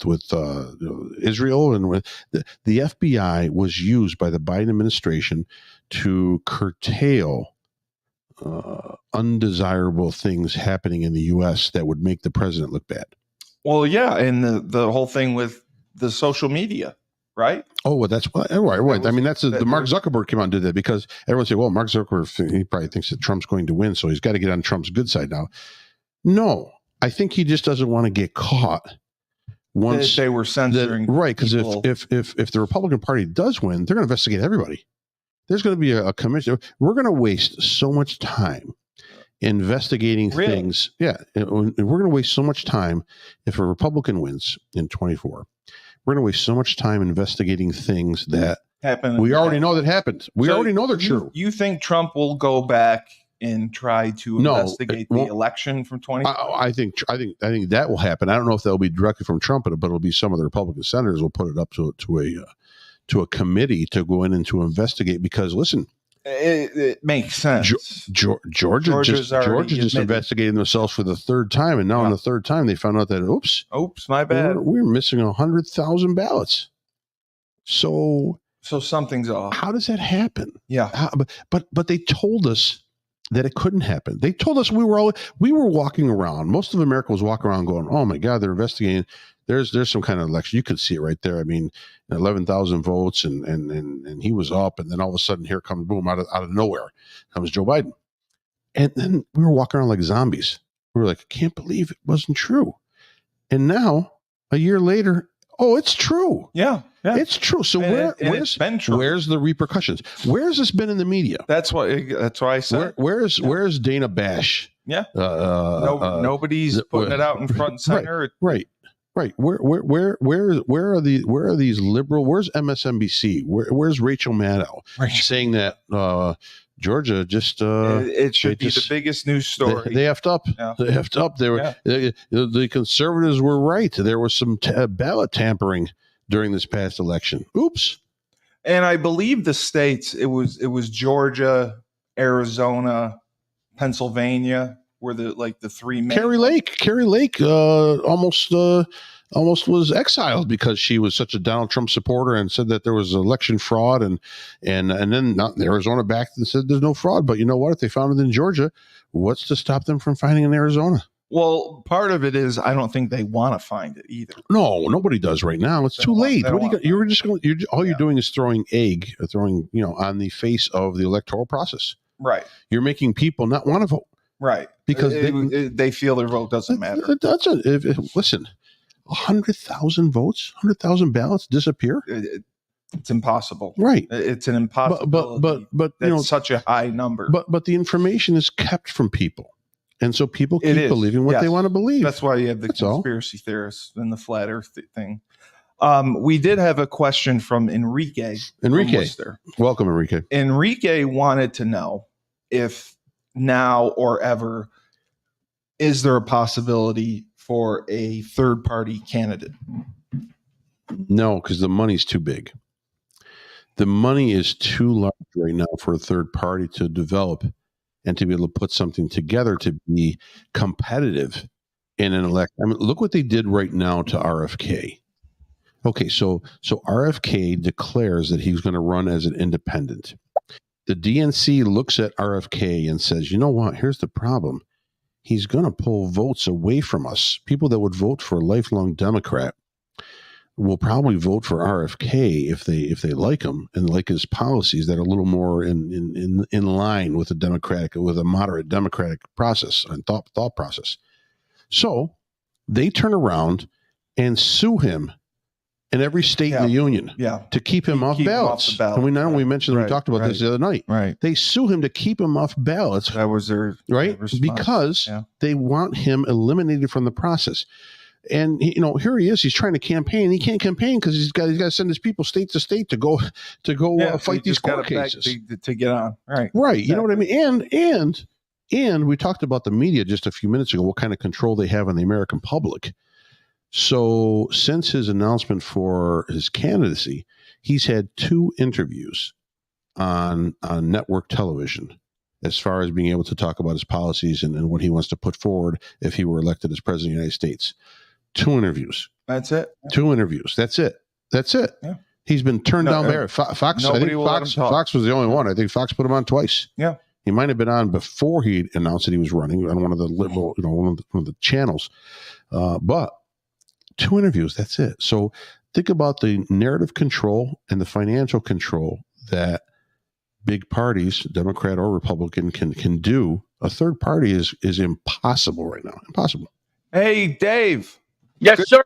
Israel, and with the FBI was used by the Biden administration to curtail undesirable things happening in the U.S. that would make the president look bad. Well, yeah, and the whole thing with the social media, right? Oh, well, that's right. I mean, the Mark Zuckerberg came out and did that because everyone said, well, Mark Zuckerberg, he probably thinks that Trump's going to win, so he's got to get on Trump's good side now. No, I think he just doesn't want to get caught once they were censoring. Right, because if the Republican Party does win, they're going to investigate everybody. There's going to be a commission. We're going to waste so much time investigating things. Yeah, we're going to waste so much time if a Republican wins in 24. We're going to waste so much time investigating things that happen. We already know that happened. We already know they're true. You think Trump will go back and try to No, investigate it the won't. election from 2020? I think that will happen. I don't know if that'll be directly from Trump, but it'll be some of the Republican senators will put it up to a committee to go in and to investigate. Because listen, It makes sense. Georgia just admitted. investigated themselves for the third time, and now on the third time they found out that oops, my bad. We're missing 100,000 ballots. So something's off. How does that happen? Yeah. But they told us that it couldn't happen. They told us we were walking around. Most of America was walking around going, "Oh my God, they're investigating. There's some kind of election." You could see it right there. I mean, 11,000 votes, and he was up, and then all of a sudden, here comes boom out of nowhere comes Joe Biden, and then we were walking around like zombies. We were like, "I can't believe it wasn't true," and now a year later, oh, it's true. Yeah. It's true. So where's the repercussions? Where's this been in the media? That's why I said. Where's Dana Bash? Yeah. Nobody's putting it out in front and center. Right. Where are these liberal? Where's MSNBC? Where's Rachel Maddow saying that Georgia just it should be the biggest news story. They effed up. Yeah. They effed up. The conservatives were right. There was some ballot tampering during this past election. Oops. And I believe the states, it was Georgia, Arizona, Pennsylvania were the three main. Carrie Lake almost was exiled because she was such a Donald Trump supporter and said that there was election fraud, and then Arizona backed and said there's no fraud. But you know what? If they found it in Georgia, what's to stop them from finding it in Arizona? Well, part of it is I don't think they want to find it either. No, nobody does right now. It's too late. What you're doing is throwing on the face of the electoral process. Right. You're making people not want to vote. Right. Because they feel their vote doesn't matter. It doesn't. Listen, 100,000 votes, 100,000 ballots disappear. It's impossible. Right. It's an impossibility. But that's such a high number. But the information is kept from people. And so people keep believing what they want to believe. That's why you have the conspiracy theorists and the flat earth thing. We did have a question from Enrique. Welcome, Enrique. Enrique wanted to know if now or ever, is there a possibility for a third-party candidate? No, because the money's too big. The money is too large right now for a third party to develop and to be able to put something together to be competitive in an election. I mean, look what they did right now to RFK. Okay, so RFK declares that he's going to run as an independent. The DNC looks at RFK and says, you know what, here's the problem. He's going to pull votes away from us. People that would vote for a lifelong Democrat will probably vote for RFK if they like him and like his policies that are a little more in line with a moderate democratic process and thought process. So they turn around and sue him in every state in the union to keep him off ballots. And we mentioned we talked about this the other night. Right. They sue him to keep him off ballots. That was their response. Because they want him eliminated from the process. And here he is. He's trying to campaign. He can't campaign because he's got to send his people state to state to go fight these court cases to get on. Right. Right. You know what I mean? And we talked about the media just a few minutes ago. What kind of control they have on the American public. So since his announcement for his candidacy, he's had 2 interviews on network television as far as being able to talk about his policies and what he wants to put forward if he were elected as president of the United States. 2 interviews. That's it. 2 interviews. That's it. Yeah. He's been turned down there. Fox. I think Fox was the only one. I think Fox put him on twice. Yeah. He might have been on before he announced that he was running on one of the liberal, one of the channels. But 2 interviews. That's it. So think about the narrative control and the financial control that big parties, Democrat or Republican, can do. A third party is impossible right now. Impossible. Hey, Dave. Yes, sir.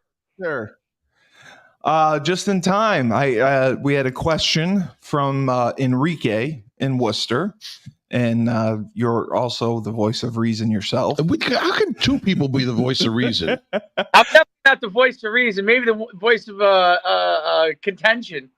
Just in time. We had a question from Enrique in Worcester, and you're also the voice of reason yourself. How can 2 people be the voice of reason? I'm definitely not the voice of reason. Maybe the voice of contention.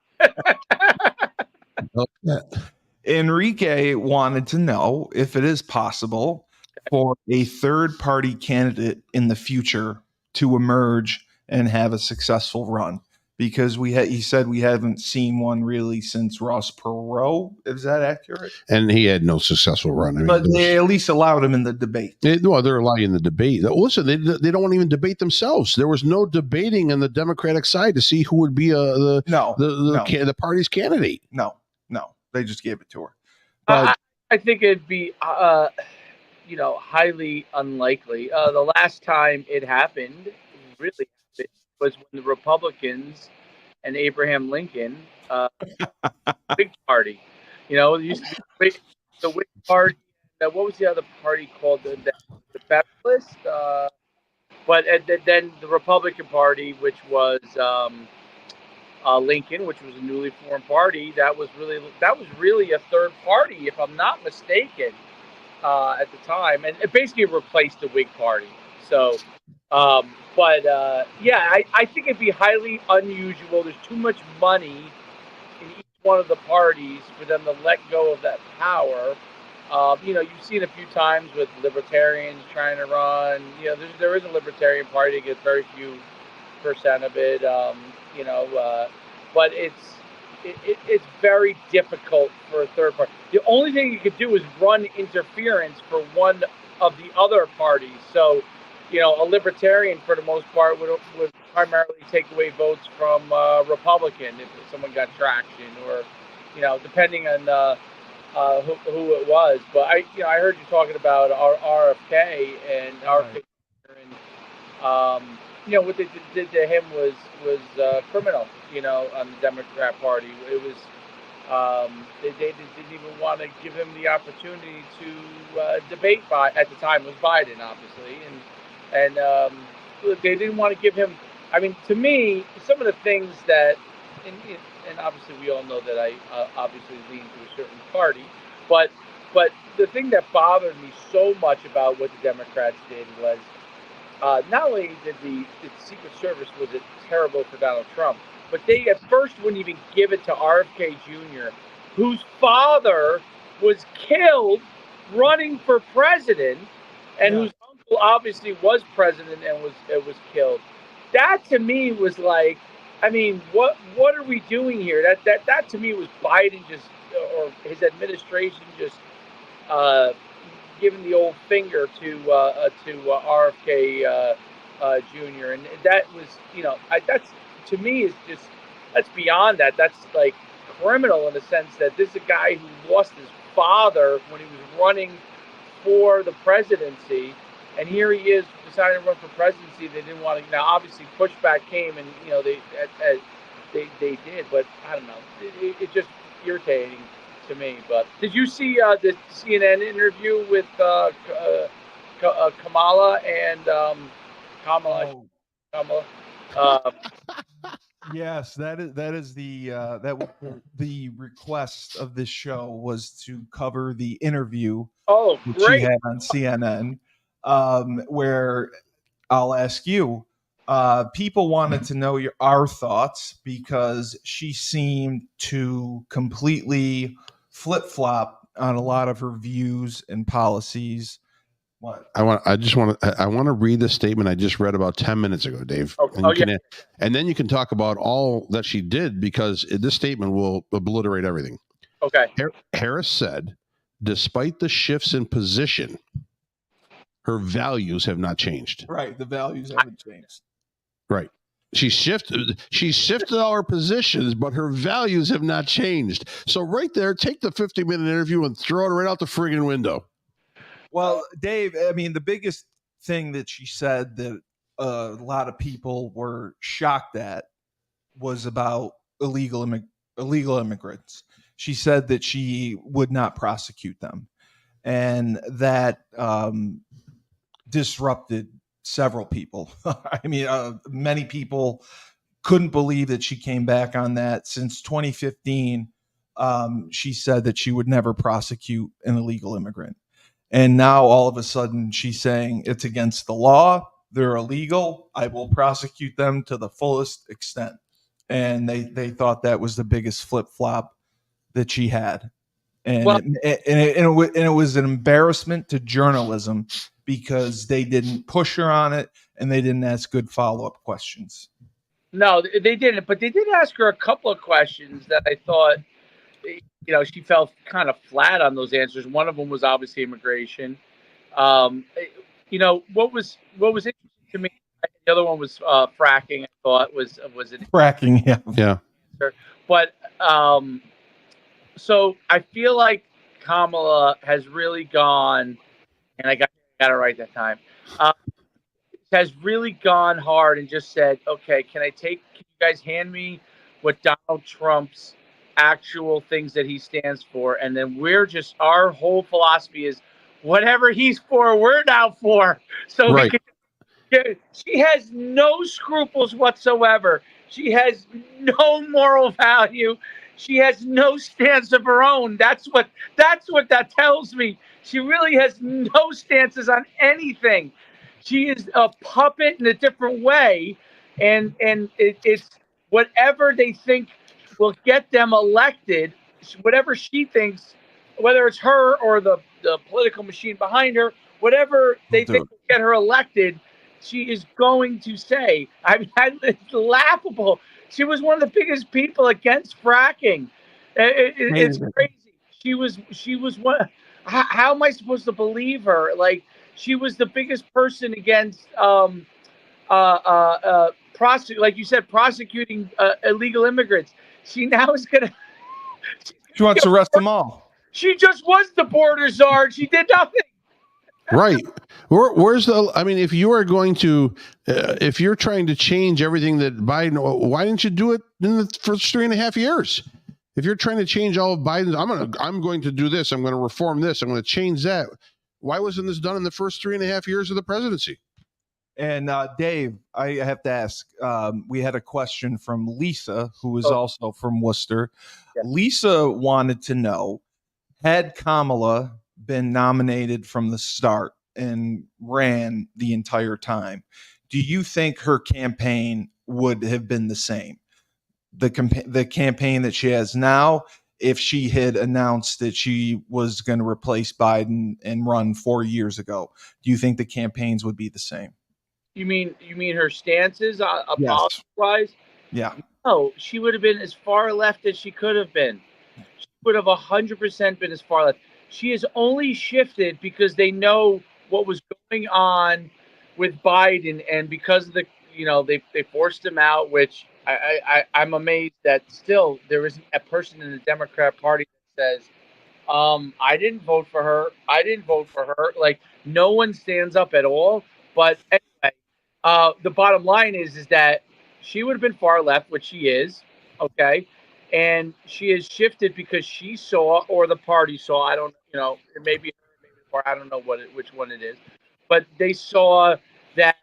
Enrique wanted to know if it is possible for a third party candidate in the future to emerge and have a successful run, because he said we haven't seen one really since Ross Perot. Is that accurate? And he had no successful run. I mean, But they at least allowed him in the debate. They're allowing the debate. Listen, they don't want to even debate themselves. There was no debating on the Democratic side to see who would be the party's candidate. No, they just gave it to her. But I think it'd be highly unlikely. The last time it happened, really, was when the Republicans and Abraham Lincoln, Whig Party. It used to be the Whig Party. What was the other party called? The Federalist. But then the Republican Party, which was Lincoln, which was a newly formed party, that was really a third party, if I'm not mistaken, at the time, and it basically replaced the Whig Party. So, I think it'd be highly unusual. There's too much money in each one of the parties for them to let go of that power. You've seen a few times with libertarians trying to run. There is a libertarian party that gets very few percent of it. But it's very difficult for a third party. The only thing you could do is run interference for one of the other parties. So, a libertarian for the most part would primarily take away votes from Republican if someone got traction, or depending on who it was. But I heard you talking about RFK and RFK, and what they did to him was criminal. On the Democrat Party, it was they didn't even want to give him the opportunity to debate. At the time, it was Biden, obviously, and they didn't want to give him. I mean, to me, some of the things that, and obviously we all know that I obviously lean to a certain party, but the thing that bothered me so much about what the Democrats did was not only did the Secret Service was it terrible for Donald Trump, but they at first wouldn't even give it to RFK Jr., whose father was killed running for president, and whose uncle obviously was president and was killed. That to me was like, I mean, what are we doing here? That to me was Biden just, or his administration just giving the old finger to RFK Jr. And that was, that's to me is just, that's beyond that. That's like criminal in the sense that this is a guy who lost his father when he was running for the presidency, and here he is deciding to run for presidency. They didn't want to. Now, obviously, pushback came, and they did, but I don't know. It's just irritating to me. But did you see the CNN interview with Kamala and Kamala? Oh. Kamala. Yes, that is the request of this show, was to cover the interview Great. she had on CNN, where I'll ask you. People wanted to know our thoughts, because she seemed to completely flip-flop on a lot of her views and policies. What? I want to read the statement I just read about 10 minutes ago, Dave. And then you can talk about all that she did, because this statement will obliterate everything. Okay. Harris said, despite the shifts in position, her values have not changed. Right. The values haven't changed. Right. She shifted all her positions, but her values have not changed. So right there, take the 50-minute interview and throw it right out the friggin' window. Well, Dave, I mean, the biggest thing that she said that a lot of people were shocked at was about illegal immigrants. She said that she would not prosecute them, and that disrupted several people. I mean, many people couldn't believe that she came back on that. Since 2015, she said that she would never prosecute an illegal immigrant. And now all of a sudden she's saying it's against the law. They're illegal. I will prosecute them to the fullest extent. And they thought that was the biggest flip flop that she had. And Well, it was an embarrassment to journalism because they didn't push her on it and they didn't ask good follow-up questions. no, they didn't, but they did ask her a couple of questions that I thought, she fell kind of flat on those answers. One of them was obviously immigration. Um, what was interesting to me. The other one was fracking. I thought was an Fracking, yeah. Yeah. answer, but so I feel like Kamala has really gone, and I got it right that time. Uh, has really gone hard and just said, okay, can you guys hand me what Donald Trump's actual things that he stands for? And then our whole philosophy is whatever he's for, we're now for. So we Right. can. She has no scruples whatsoever. She has no moral value. She has no stance of her own. That's what that tells me. She really has no stances on anything. She is a puppet in a different way, and it's whatever they think will get them elected. Whatever she thinks, whether it's her or the political machine behind her, whatever they think Dude. will get her elected, she is going to say. I mean, it's laughable. She was one of the biggest people against fracking. It's crazy. She was one. How am I supposed to believe her? Like, she was the biggest person against like you said, prosecuting illegal immigrants. She now is gonna. She wants to arrest them all. She just was the border czar. She did nothing. Right. Where's the? I mean, if you are going to, if you're trying to change everything that Biden, why didn't you do it in the first 3.5 years? If you're trying to change all of Biden's, I'm going to do this. I'm going to reform this. I'm going to change that. Why wasn't this done in the first 3.5 years of the presidency? And Dave, I have to ask. We had a question from Lisa, who is also from Worcester. Yeah. Lisa wanted to know, had Kamala been nominated from the start and ran the entire time, do you think her campaign would have been the same? The campaign that she has now, if she had announced that she was going to replace Biden and run 4 years ago, do you think the campaigns would be the same? You mean her stances, Yes. policy wise? Yeah. No, she would have been as far left as she could have been. She would have 100% been as far left. She has only shifted because they know what was going on with Biden, and because of they forced him out, which I'm amazed that still there isn't a person in the Democrat Party that says, I didn't vote for her. I didn't vote for her. Like, no one stands up at all. But anyway, the bottom line is that she would have been far left, which she is, okay, and she has shifted because she saw, or the party saw. I don't, it may be her, maybe the party. I don't know which one it is, but they saw that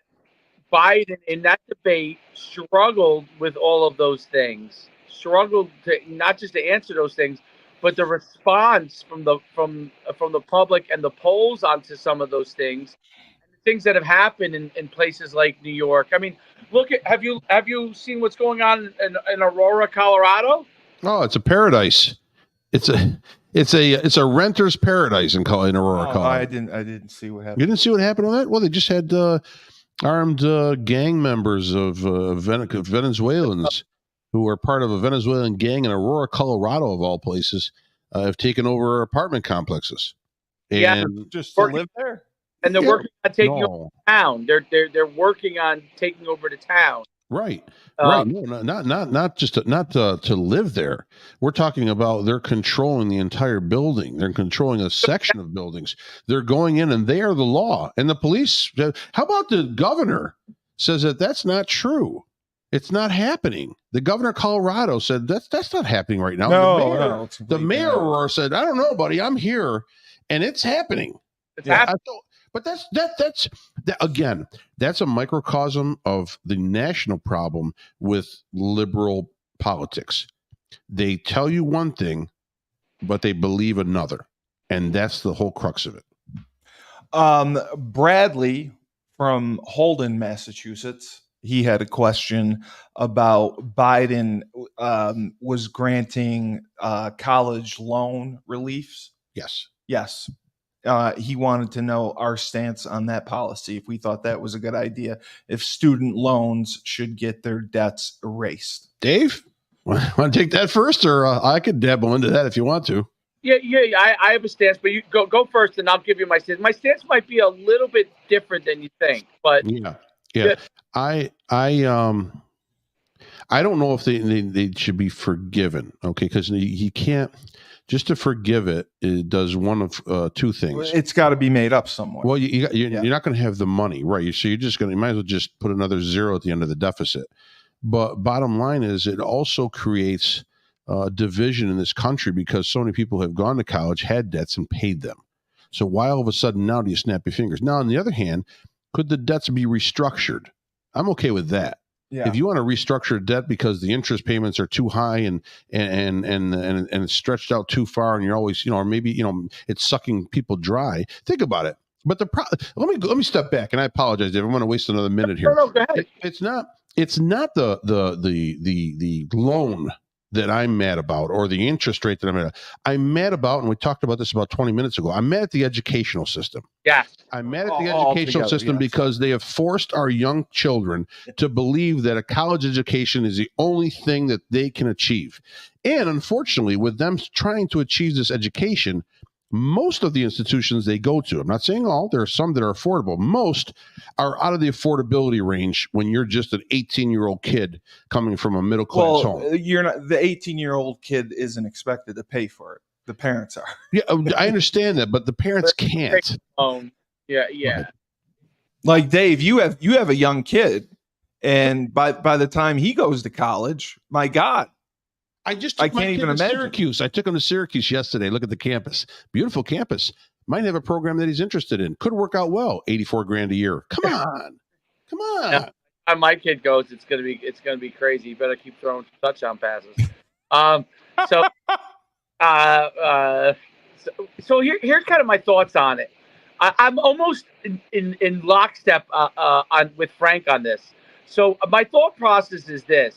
Biden in that debate struggled with all of those things, struggled to not just to answer those things, but the response from the public and the polls onto some of those things, and the things that have happened in places like New York. I mean, look at have you seen what's going on in Aurora, Colorado? Oh, it's a paradise. It's a renter's paradise in Aurora, Colorado. I didn't see what happened. You didn't see what happened on that? Well, they just had armed gang members of Venezuelans who are part of a Venezuelan gang in Aurora, Colorado, of all places, have taken over apartment complexes. And just to live there. And they're working on taking over the town. They're working on taking over the town. Right. Right. No, not just to live there. We're talking about they're controlling the entire building. They're controlling a section of buildings. They're going in and they are the law. And the police, how about the governor says that that's not true? It's not happening. The governor of Colorado said that's not happening right now. No, the mayor of Aurora said, I don't know, buddy, I'm here and it's happening. It's happening. But that's again, that's a microcosm of the national problem with liberal politics. They tell you one thing, but they believe another. And that's the whole crux of it. Bradley from Holden, Massachusetts, He had a question about Biden was granting college loan reliefs. Yes. Yes. He wanted to know our stance on that policy, if we thought that was a good idea, if student loans should get their debts erased. Dave, want to take that first, or I could dabble into that if you want to. Yeah. I have a stance, but you go first, and I'll give you my stance. My stance might be a little bit different than you think, but yeah. I don't know if they should be forgiven, okay? Because he can't just to forgive it. It does one of two things. It's got to be made up somewhere. Well, you're not going to have the money, right? So you might as well just put another zero at the end of the deficit. But bottom line is, it also creates division in this country because so many people have gone to college, had debts, and paid them. So why all of a sudden now do you snap your fingers? Now, on the other hand, could the debts be restructured? I'm okay with that. Yeah. If you want to restructure debt because the interest payments are too high and it's stretched out too far, and you're always, or maybe, it's sucking people dry. Think about it. But let me step back, and I apologize, Dave. I'm going to waste another minute here. No, go ahead. It's not the loan that I'm mad about, or the interest rate that I'm mad about. I'm mad about, and we talked about this about 20 minutes ago, I'm mad at the educational system. Yeah. I'm mad at the educational system because they have forced our young children to believe that a college education is the only thing that they can achieve. And unfortunately, with them trying to achieve this education, most of the institutions they go to, I'm not saying all, there are some that are affordable. Most are out of the affordability range when you're just an 18-year-old kid coming from a middle-class home. You're not, the 18-year-old kid isn't expected to pay for it. The parents are. Yeah, I understand that, but the parents can't. Yeah. Like Dave, you have a young kid, and by the time he goes to college, my God. I can't even imagine. Syracuse. I took him to Syracuse yesterday. Look at the campus. Beautiful campus. Might have a program that he's interested in. Could work out well. $84,000 a year. Come on. Yeah, when my kid goes, it's gonna be crazy. You better keep throwing touchdown passes. So here's kind of my thoughts on it. I'm almost in lockstep with Frank on this. So my thought process is this.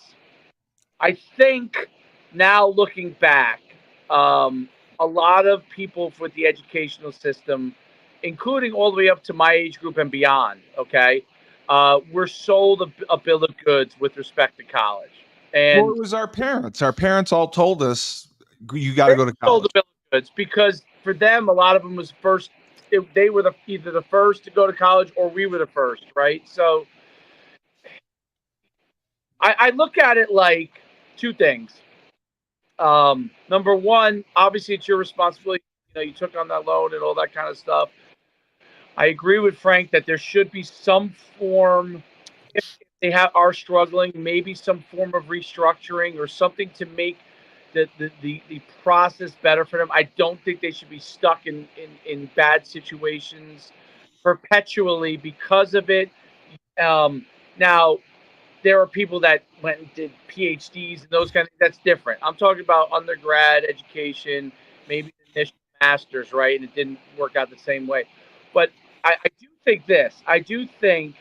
I think now looking back, a lot of people with the educational system, including all the way up to my age group and beyond, okay, were sold a bill of goods with respect to college. And it was our parents. Our parents all told us, you got to go to college. Sold the bill of goods because for them, a lot of them was first. They were either the first to go to college or we were the first, right? So I look at it like two things. Number one, obviously it's your responsibility. You took on that loan and all that kind of stuff. I agree with Frank that there should be some form, if they are struggling, maybe some form of restructuring or something to make the process better for them. I don't think they should be stuck in bad situations perpetually because of it. Now, there are people that went and did PhDs and those kind of things. That's different. I'm talking about undergrad education, maybe initial master's, right? And it didn't work out the same way. But I do think this. I do think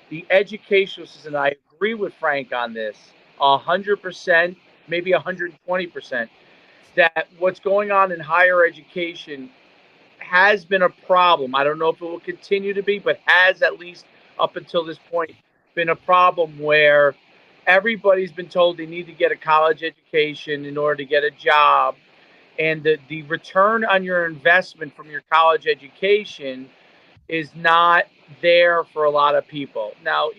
the educational system, I agree with Frank on this, 100%, maybe 120%, that what's going on in higher education has been a problem. I don't know if it will continue to be, but has at least up until this point been a problem where everybody's been told they need to get a college education in order to get a job. And the return on your investment from your college education is not there for a lot of people. Now,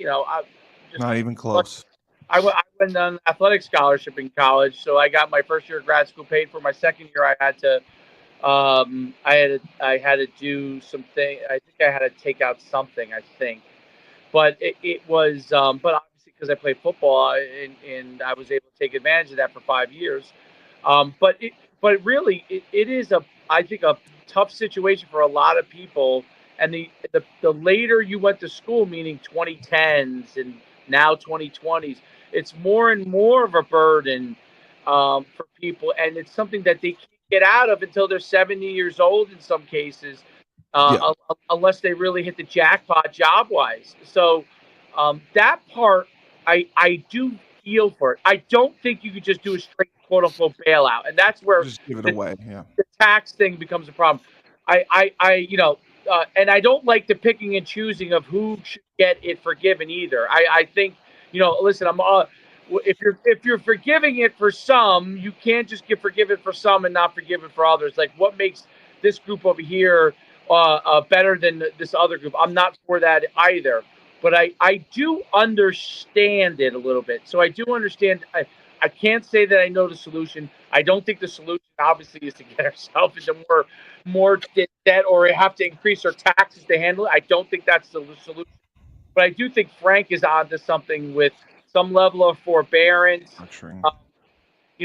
Not even close. I went on athletic scholarship in college, so I got my first year of grad school paid for. My second year, I had to do something. I think I had to take out something. I think, but it was. But obviously, because I played football and I was able to take advantage of that for 5 years. But really, it is I think a tough situation for a lot of people. And the later you went to school, meaning 2010s and now 2020s, it's more and more of a burden for people, and it's something that they can't get out of until they're 70 years old in some cases, unless they really hit the jackpot job-wise. So That part, I do feel for it. I don't think you could just do a straight quote unquote bailout, and that's where Just give it the, away. Yeah. the tax thing becomes a problem. And I don't like the picking and choosing of who should get it forgiven either. I think, listen, if you're forgiving it for some, you can't just get forgiven for some and not forgiven for others. Like, what makes this group over here better than this other group? I'm not for that either. But I do understand it a little bit. So I do understand. I can't say that I know the solution. I don't think the solution obviously is to get ourselves into more debt or have to increase our taxes to handle it. I don't think that's the solution. But I do think Frank is onto something with some level of forbearance. Structuring.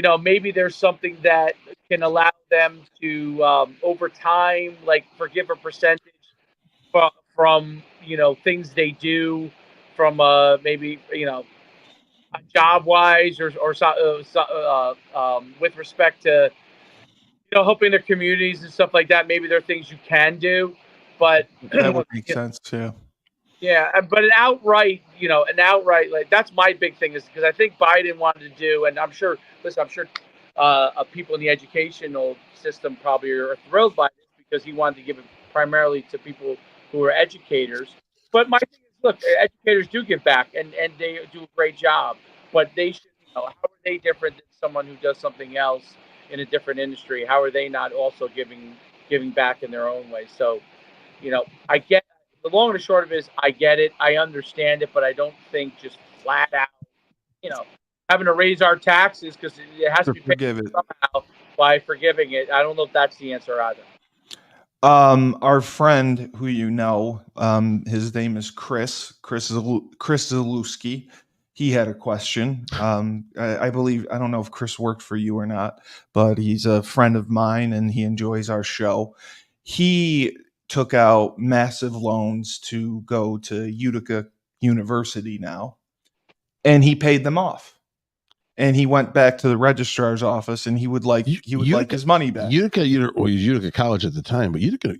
Um, maybe there's something that can allow them to, over time, like forgive a percentage from things they do, from maybe job wise or with respect to helping their communities and stuff like that. Maybe there are things you can do, but That would make sense too. yeah, but an outright, like, that's my big thing, is because I think Biden wanted to do, and I'm sure, listen, I'm sure people in the educational system probably are thrilled by this because he wanted to give it primarily to people who are educators. But my thing is, look, educators do give back, and they do a great job, but they should, how are they different than someone who does something else in a different industry? How are they not also giving back in their own way? So, I get the long and the short of it is I get it, I understand it, but I don't think just flat out, you know, having to raise our taxes because it has to be paid Forgive it. somehow by forgiving it. I don't know if that's the answer either. Our friend who his name is Chris Zalewski. He had a question. I believe, I don't know if Chris worked for you or not, but he's a friend of mine and he enjoys our show. He took out massive loans to go to Utica University now, and he paid them off. And he went back to the registrar's office, and he would like his money back. Utica College at the time, but Utica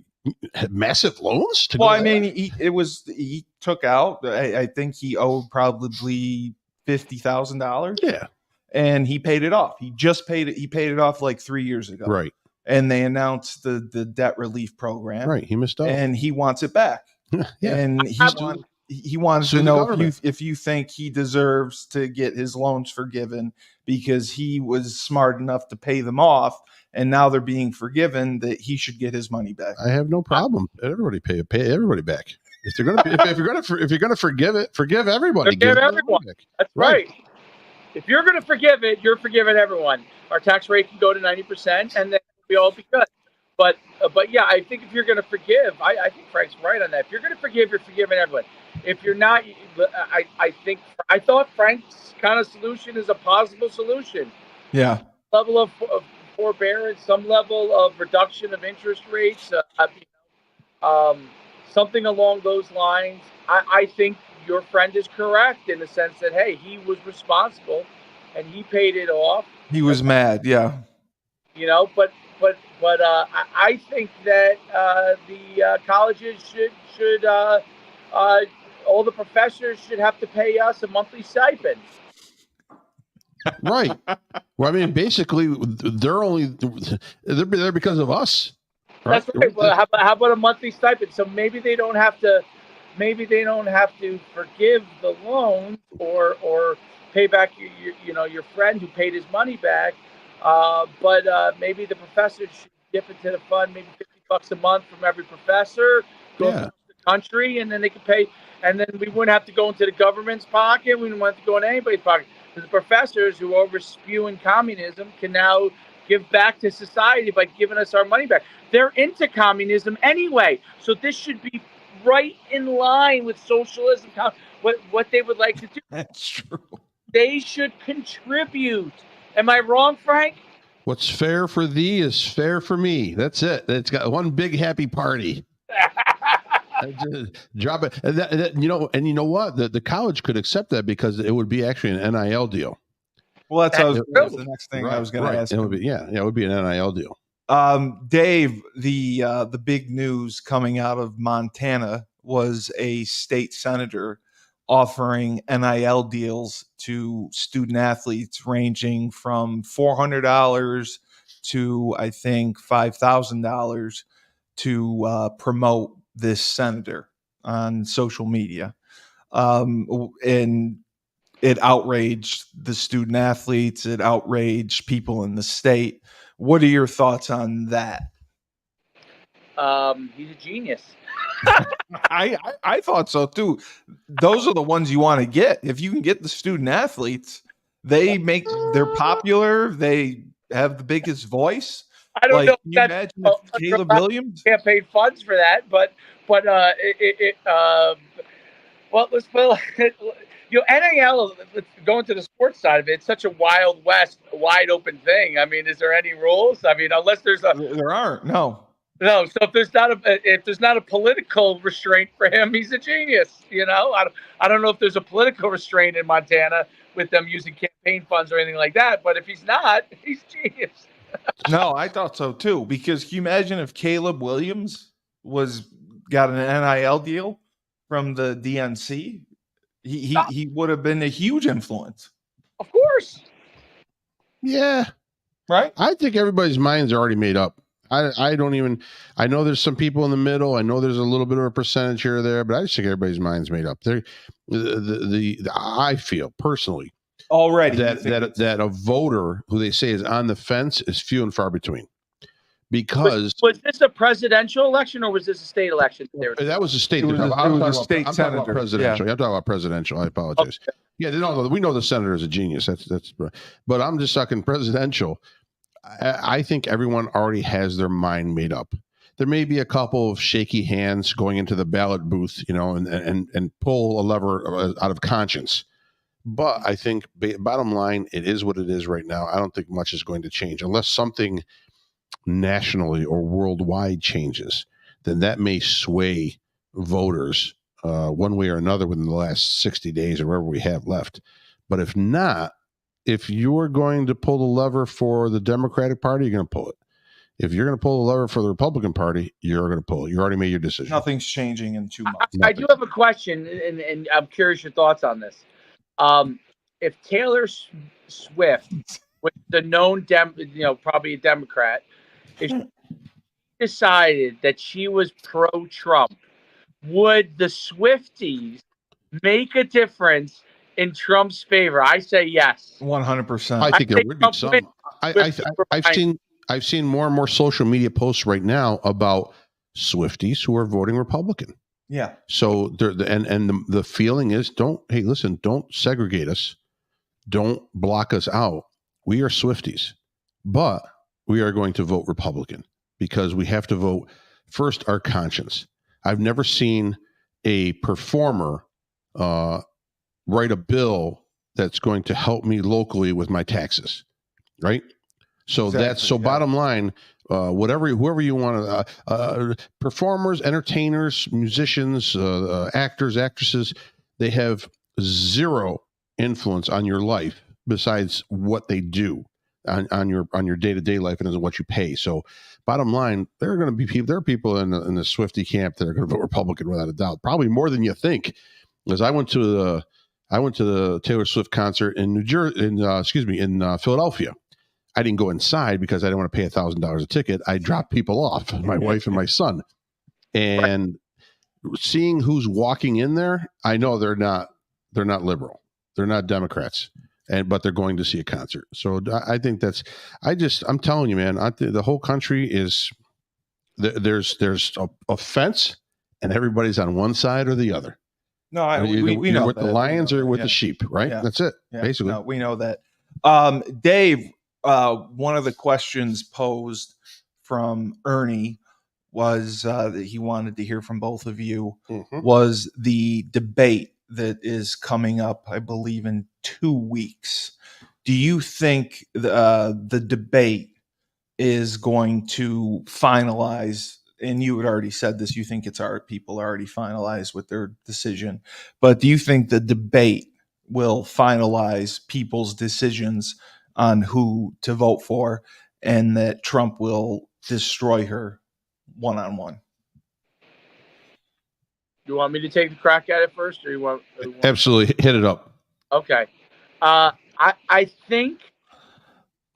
had massive loans to Well, go I there? mean, he took out. I think he owed probably $50,000. Yeah, and he paid it off. He just paid it. He paid it off like 3 years ago. right. And they announced the debt relief program. Right, he missed out, and he wants it back. Yeah, And he wanted Sue to the know government. if you think he deserves to get his loans forgiven because he was smart enough to pay them off, and now they're being forgiven, that he should get his money back. I have no problem. Everybody pay everybody back. If they're gonna if you're gonna forgive it, forgive everybody. Forgive everyone. That's right. If you're going to forgive it, you're forgiving everyone. Our tax rate can go to 90%, and then we all be good. But yeah, I think if you're going to forgive, I think Frank's right on that. If you're going to forgive, you're forgiving everyone. If you're not, I thought Frank's kind of solution is a possible solution. Yeah. Level of forbearance, some level of reduction of interest rates, something along those lines. I think your friend is correct in the sense that, hey, he was responsible and he paid it off. He was mad, yeah. But I think that the colleges should all the professors should have to pay us a monthly stipend. Right. Well, I mean, basically, they're there because of us. Right? That's right. Well, how about a monthly stipend? So maybe they don't have to forgive the loans or pay back your friend who paid his money back. But maybe the professors should dip into the fund, maybe $50 a month from every professor, go across the country, and then they could pay. And then we wouldn't have to go into the government's pocket. We wouldn't have to go into anybody's pocket. The professors who are spewing communism can now give back to society by giving us our money back. They're into communism anyway, so this should be right in line with socialism. What they would like to do. That's true. They should contribute. Am I wrong, Frank? What's fair for thee is fair for me. That's it. It's got one big happy party. Drop it. And you know what? The college could accept that because it would be actually an NIL deal. Well, that was the next thing I was going to ask. It would be, it would be an NIL deal. Dave, the big news coming out of Montana was a state senator offering NIL deals to student athletes ranging from $400 to, I think, $5,000 to promote this senator on social media. And it outraged the student athletes. It outraged people in the state. What are your thoughts on that? He's a genius. I thought so too. Those are the ones you want to get. If you can get the student athletes, they're popular. They have the biggest voice. I don't know. Can you imagine if Caleb Williams campaign funds for that, but well, let's put NIL. Going to the sports side of it, it's such a wild west, wide open thing. I mean, is there any rules? I mean, unless there aren't. No. So if there's not a political restraint for him, he's a genius. I don't know if there's a political restraint in Montana with them using campaign funds or anything like that. But if he's not, he's genius. No, I thought so too. Because can you imagine if Caleb Williams got an NIL deal from the DNC? He would have been a huge influence. Of course. Yeah. Right. I think everybody's minds are already made up. I know there's some people in the middle. I know there's a little bit of a percentage here or there, but I just think everybody's mind's made up. I feel personally already that a voter who they say is on the fence is few and far between. Because was this a presidential election or was this a state election? That was a state. It was a state senator. About presidential. Yeah. I'm talking about presidential. I apologize. Okay. Yeah, we know the senator is a genius. That's. But I'm just talking presidential. I think everyone already has their mind made up. There may be a couple of shaky hands going into the ballot booth, and pull a lever out of conscience. But I think bottom line, it is what it is right now. I don't think much is going to change unless something nationally or worldwide changes. Then that may sway voters one way or another within the last 60 days or whatever we have left. But if not, if you're going to pull the lever for the Democratic Party, you're going to pull it. If you're going to pull the lever for the Republican Party, you're going to pull it. You already made your decision. Nothing's changing in 2 months. I do have a question, and I'm curious your thoughts on this. If Taylor Swift, which is a known probably a Democrat, if she decided that she was pro-Trump, would the Swifties make a difference in Trump's favor? I say yes. 100%. I think there would be some. I've seen more and more social media posts right now about Swifties who are voting Republican. Yeah. So the feeling is don't segregate us. Don't block us out. We are Swifties, but we are going to vote Republican because we have to vote first our conscience. I've never seen a performer write a bill that's going to help me locally with my taxes, right? So exactly, bottom line, whoever you want to, performers, entertainers, musicians, actors, actresses, they have zero influence on your life besides what they do on your day-to-day life and what you pay. So bottom line, there are going to be people. There are people in the Swiftie camp that are going to vote Republican without a doubt, probably more than you think. Because I went to the Taylor Swift concert in in Philadelphia. I didn't go inside because I didn't want to pay $1,000 a ticket. I dropped people off, my wife and my son, and seeing who's walking in there, I know they're not liberal, they're not Democrats, but they're going to see a concert. So I think I'm telling you, man, the whole country is there's a fence, and everybody's on one side or the other. No, we know with the lions or with the sheep, right? Yeah. That's it, basically. No, we know that. Dave, one of the questions posed from Ernie was that he wanted to hear from both of you, was the debate that is coming up, I believe, in 2 weeks. Do you think the debate is going to finalize? And you had already said this, you think people are already finalized with their decision. But do you think the debate will finalize people's decisions on who to vote for and that Trump will destroy her one-on-one? You want me to take the crack at it first, or you want? Absolutely, hit it up. Okay. I think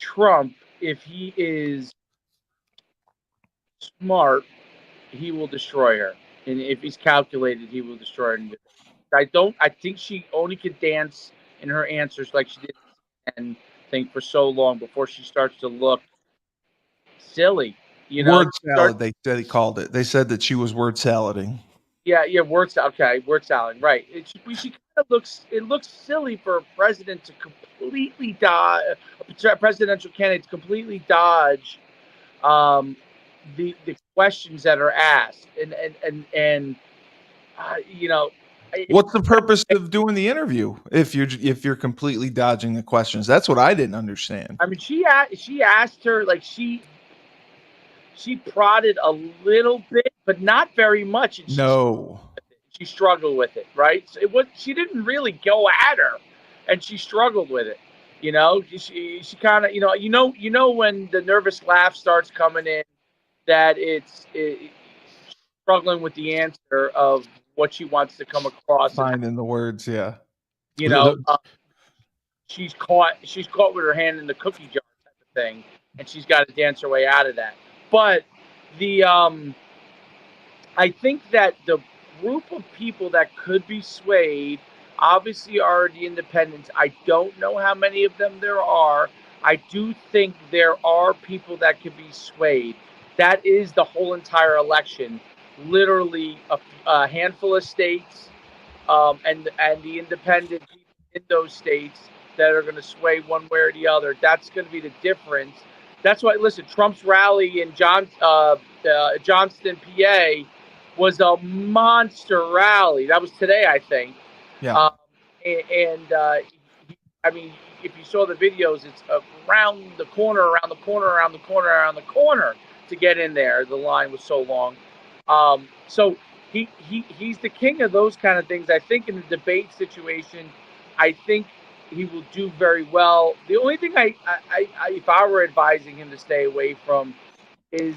Trump, if he is smart, he will destroy her, and if he's calculated, he will destroy her. I think she only could dance in her answers like she did and think for so long before she starts to look silly. Word salad, they said he called it. They said that she was word salading. Yeah, word salad, right? She kind of looks. It looks silly for a president to completely dodge, a presidential candidate to completely dodge um, the questions that are asked, and you know, What's the purpose of doing the interview if you're completely dodging the questions? That's what I didn't understand. I mean, she asked her like she prodded a little bit, but not very much, and No. she struggled with it, right? So she didn't really go at her, and she struggled with it. She kind of when the nervous laugh starts coming in, that struggling with the answer of what she wants to come across, and Finding the words, yeah. you know, she's caught with her hand in the cookie jar type of thing, and she's got to dance her way out of that. But the I think that the group of people that could be swayed obviously are the independents. I don't know how many of them there are. I do think there are people that could be swayed. That is the whole entire election. Literally a handful of states, and the independent people in those states that are going to sway one way or the other. That's going to be the difference. That's why, listen, Trump's rally in Johnston, PA, was a monster rally. That was today, I think. Yeah. I mean, if you saw the videos, it's around the corner, around the corner, around the corner, around the corner to get in there. The line was so long. So he's the king of those kind of things. I think in the debate situation, I think he will do very well. The only thing I if I were advising him to stay away from is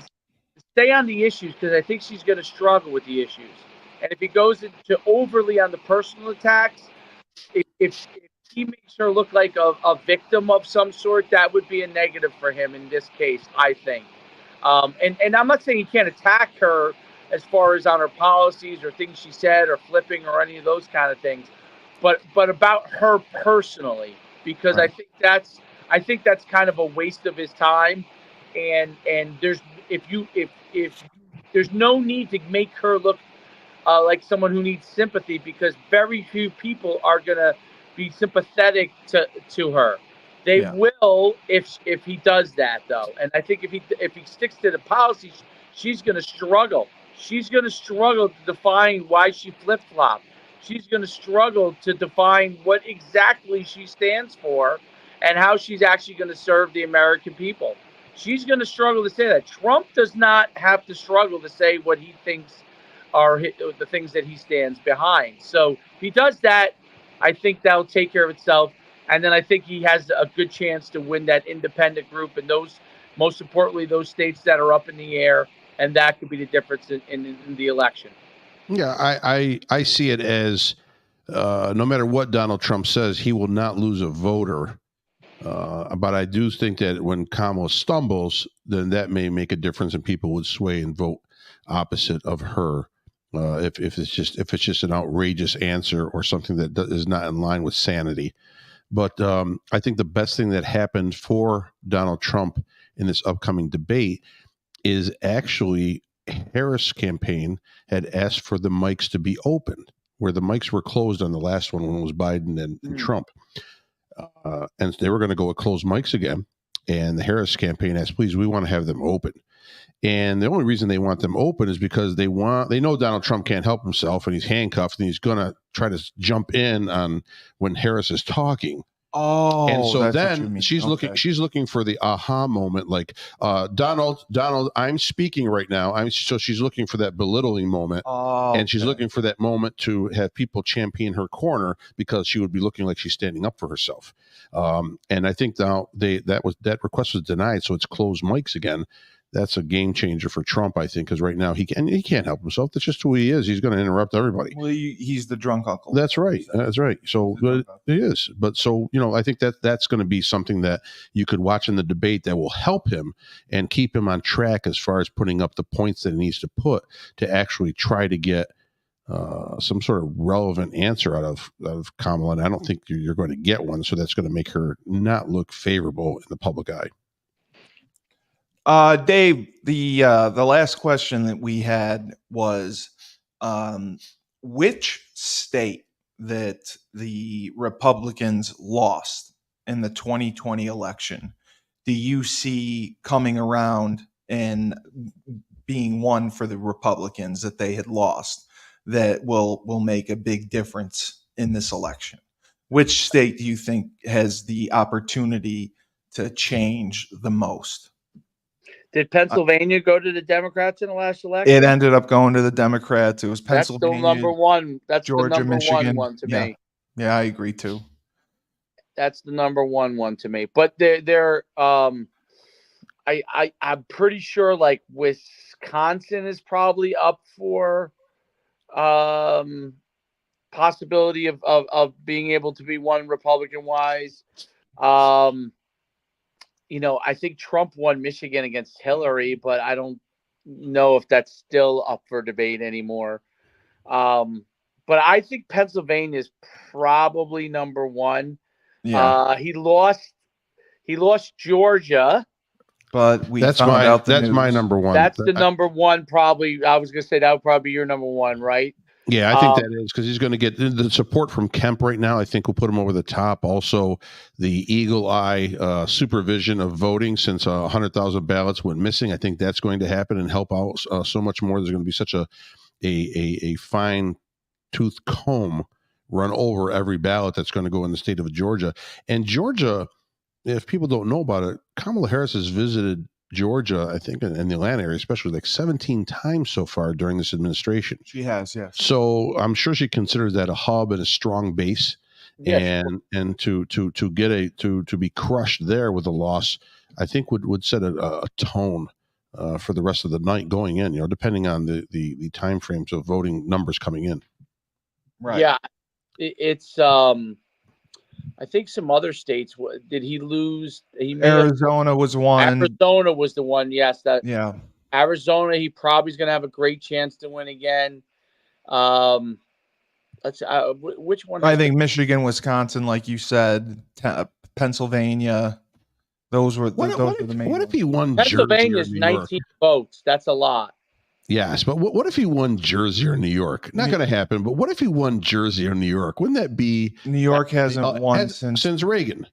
stay on the issues, because I think she's going to struggle with the issues. And if he goes into overly on the personal attacks, if he makes her look like a victim of some sort, that would be a negative for him in this case, I think. And I'm not saying he can't attack her as far as on her policies or things she said or flipping or any of those kind of things, but about her personally, because Right. I think that's kind of a waste of his time, and if there's no need to make her look like someone who needs sympathy, because very few people are gonna be sympathetic to her. They will if he does that, though, and I think if he sticks to the policies, she's gonna struggle. She's gonna struggle to define why she flip flopped. She's gonna struggle to define what exactly she stands for and how she's actually gonna serve the American people. She's gonna struggle to say that. Trump does not have to struggle to say what he thinks are the things that he stands behind. So if he does that, I think that'll take care of itself. And then I think he has a good chance to win that independent group, and those, most importantly, those states that are up in the air, and that could be the difference in the election. Yeah, I see it as no matter what Donald Trump says, he will not lose a voter. But I do think that when Kamala stumbles, then that may make a difference, and people would sway and vote opposite of her. If it's just an outrageous answer or something that is not in line with sanity. But I think the best thing that happened for Donald Trump in this upcoming debate is actually Harris' campaign had asked for the mics to be opened, where the mics were closed on the last one when it was Biden and Trump. And they were going to go with closed mics again. And the Harris campaign asked, please, we want to have them open. And the only reason they want them open is because they know Donald Trump can't help himself and he's handcuffed and he's going to try to jump in on when Harris is talking. Oh, and so that's what you then mean. she's Okay. looking for the aha moment, like Donald, I'm speaking right now. So she's looking for that belittling moment, and she's looking for that moment to have people champion her corner because she would be looking like she's standing up for herself. And I think now that request was denied, so it's closed mics again. that's a game changer for Trump, I think, because right now he can't help himself. That's just who he is. He's going to interrupt everybody. Well, he's the drunk uncle. That's right. That's right. So he is. But so, I think that's going to be something that you could watch in the debate that will help him and keep him on track as far as putting up the points that he needs to put to actually try to get some sort of relevant answer out of Kamala. And I don't think you're going to get one. So that's going to make her not look favorable in the public eye. Dave, the last question that we had was, which state that the Republicans lost in the 2020 election do you see coming around and being one for the Republicans that they had lost that will make a big difference in this election? Which state do you think has the opportunity to change the most? Did Pennsylvania go to the Democrats in the last election? It ended up going to the Democrats. It was Pennsylvania. That's the number one. That's Georgia, the number Michigan. one to me. Yeah, I agree too. That's the number one to me. But they're I'm pretty sure like Wisconsin is probably up for possibility of being able to be one Republican wise. I think Trump won Michigan against Hillary, but I don't know if that's still up for debate anymore. But I think Pennsylvania is probably number one. Yeah. He lost Georgia. But that's my number one. That's the number one, probably. I was going to say that would probably be your number one, right? Yeah, I think that is because he's going to get the support from Kemp right now. I think will put him over the top. Also, the eagle eye supervision of voting, since 100,000 ballots went missing. I think that's going to happen and help out so much more. There's going to be such a fine tooth comb run over every ballot that's going to go in the state of Georgia. And Georgia, if people don't know about it, Kamala Harris has visited Georgia, I think, in the Atlanta area, especially like 17 times so far during this administration. She has, yes. So I'm sure she considers that a hub and a strong base, and to be crushed there with a loss, I think would set a tone for the rest of the night going in. Depending on the time frames of voting numbers coming in. Right. Yeah, it's I think some other states. Did he lose? Arizona was one. Arizona was the one. Yes, Yeah. Arizona. He probably is going to have a great chance to win again. Which one? I think Michigan, Wisconsin, like you said, Pennsylvania. Those were the main. What if he won? Pennsylvania's 19 votes. That's a lot. Yes, but what if he won Jersey or New York? Not going to happen. But what if he won Jersey or New York? Wouldn't that be? New York hasn't won since Reagan.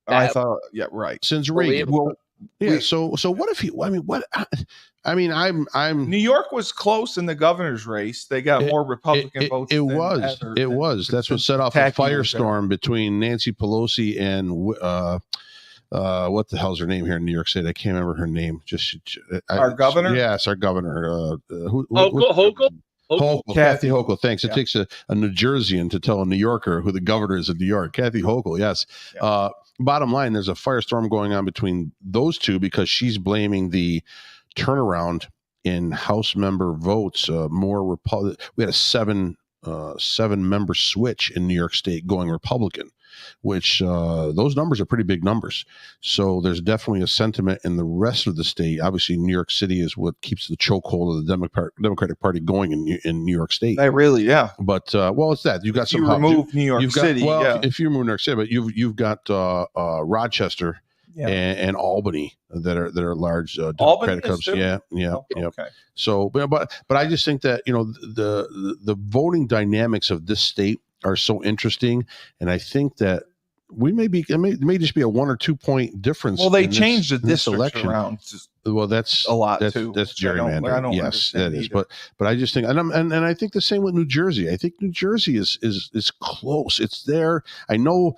I thought, yeah, right. Since Reagan. Well, yeah. So what if he? I'm. New York was close in the governor's race. They got more Republican votes. It was. That's what set off a firestorm between Nancy Pelosi and what the hell's her name here in New York State? I can't remember her name. Our governor? Yes, our governor. Hochul? Kathy Hochul. Thanks. It takes a New Jerseyan to tell a New Yorker who the governor is of New York. Kathy Hochul, yes. Yeah. Bottom line, there's a firestorm going on between those two because she's blaming the turnaround in House member votes. We had a seven member switch in New York State going Republican, which those numbers are pretty big numbers. So there's definitely a sentiment in the rest of the state. Obviously, New York City is what keeps the chokehold of the Democratic Party going in New York State. Yeah. But it's that you got some. Remove New York City. If you remove New York City, but you've got Rochester. Yeah. And Albany that are large Democratic hubs. Yeah. Okay. So, but I just think that the voting dynamics of this state are so interesting, and I think that it may just be a 1 or 2 point difference. Well, they changed the districts around. Well, that's a lot too. That's gerrymandering. I don't yes, that is. Either. But I just think, and I think the same with New Jersey. I think New Jersey is close. It's there. I know.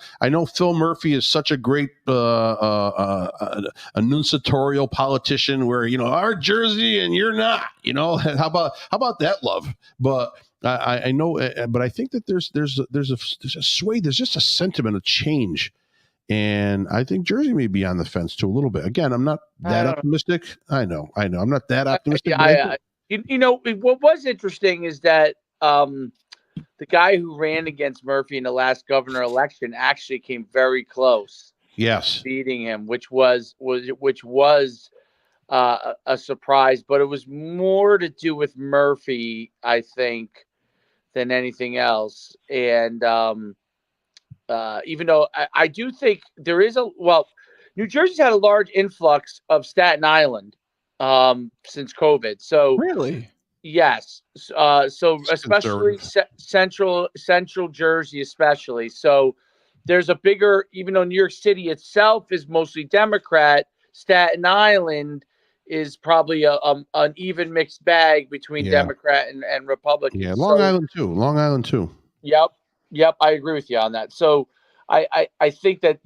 Phil Murphy is such a great enunciatorial politician. Where our Jersey and you're not. How about that love? But I know, but I think that there's a sway. There's just a sentiment of change And I think Jersey may be on the fence too a little bit. Again, I'm not that optimistic. I know. I'm not that optimistic. What was interesting is that the guy who ran against Murphy in the last governor election actually came very close. Yes, beating him, which was a surprise, but it was more to do with Murphy, I think, than anything else. And even though I do think there is New Jersey's had a large influx of Staten Island since COVID. So Really? yes, so especially central Jersey, especially. So there's a bigger, even though New York City itself is mostly Democrat, Staten Island is probably an even mixed bag between Democrat and Republican. Yeah, Long Island too. Yep, I agree with you on that. So I think that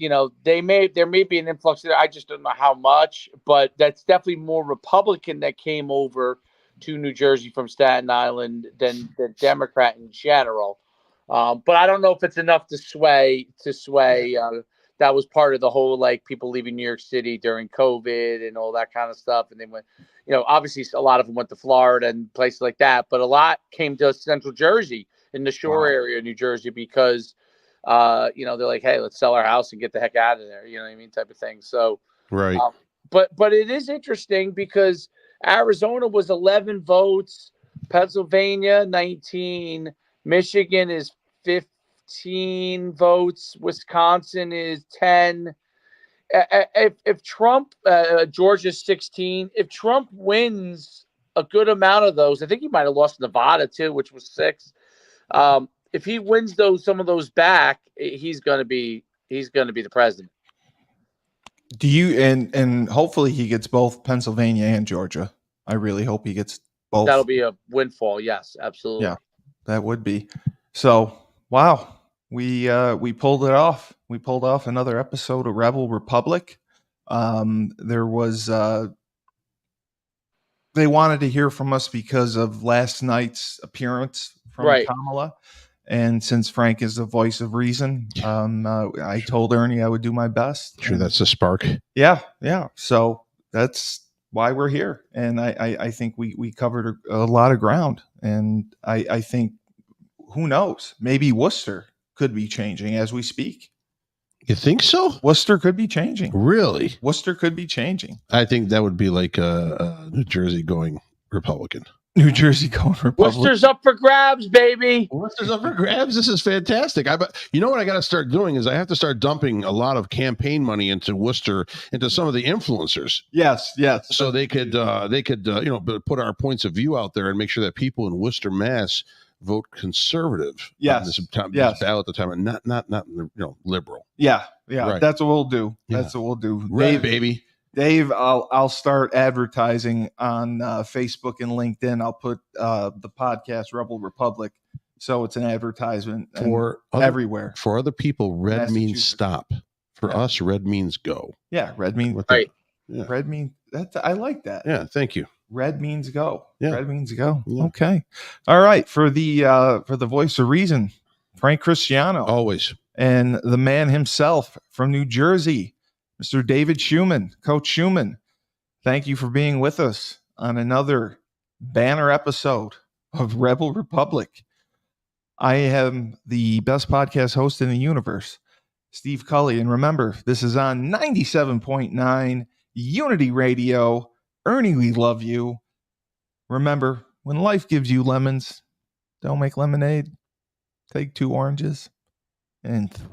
there may be an influx there. I just don't know how much, but that's definitely more Republican that came over to New Jersey from Staten Island than the Democrat in general. But I don't know if it's enough to sway. That was part of the whole, like, people leaving New York City during COVID and all that kind of stuff. And they went, obviously a lot of them went to Florida and places like that, but a lot came to Central Jersey in the shore area of New Jersey because, they're like, hey, let's sell our house and get the heck out of there. You know what I mean? Type of thing. So, right. But it is interesting because Arizona was 11 votes, Pennsylvania 19, Michigan is 15 votes, Wisconsin is 10. If Trump, Georgia's 16, if Trump wins a good amount of those, I think he might have lost Nevada too, which was 6. If he wins some of those back, he's going to be the president. Do you and hopefully he gets both Pennsylvania and Georgia. I really hope he gets both. That'll be a windfall. Yes, absolutely. Yeah, that would be. So, wow, we pulled it off. We pulled off another episode of Rebel Republic. There was they wanted to hear from us because of last night's appearance from Kamala. And since Frank is the voice of reason, I told Ernie I would do my best. Sure, that's a spark. Yeah. So that's why we're here. And I think we covered a lot of ground. And I think, who knows, maybe Worcester could be changing as we speak. You think so? Worcester could be changing. Really? Worcester could be changing. I think that would be like New Jersey going Republican. New Jersey going Republican. Worcester's up for grabs, baby. Worcester's up for grabs. This is fantastic. You know what I got to start doing is I have to start dumping a lot of campaign money into Worcester, into some of the influencers. Yes. So they could put our points of view out there and make sure that people in Worcester, Mass, vote conservative. Yes. This ballot at the time, and not liberal. Yeah. Right. That's what we'll do. That's what we'll do. Red, baby. Dave, I'll start advertising on Facebook and LinkedIn. I'll put the podcast Rebel Republic, so it's an advertisement everywhere. For other people, red means stop. For us, red means go. Yeah, red means right. Yeah. Red means I like that. Yeah, thank you. Red means go. Yeah. Red means go. Yeah. Okay. All right. For the voice of reason, Frank Cristiano, always, and the man himself from New Jersey, Mr. David Schuman, Coach Schuman. Thank you for being with us on another banner episode of Rebel Republic. I am the best podcast host in the universe, Steve Cully. And remember, this is on 97.9 Unity Radio. Ernie, we love you. Remember, when life gives you lemons, don't make lemonade. Take 2 oranges and throw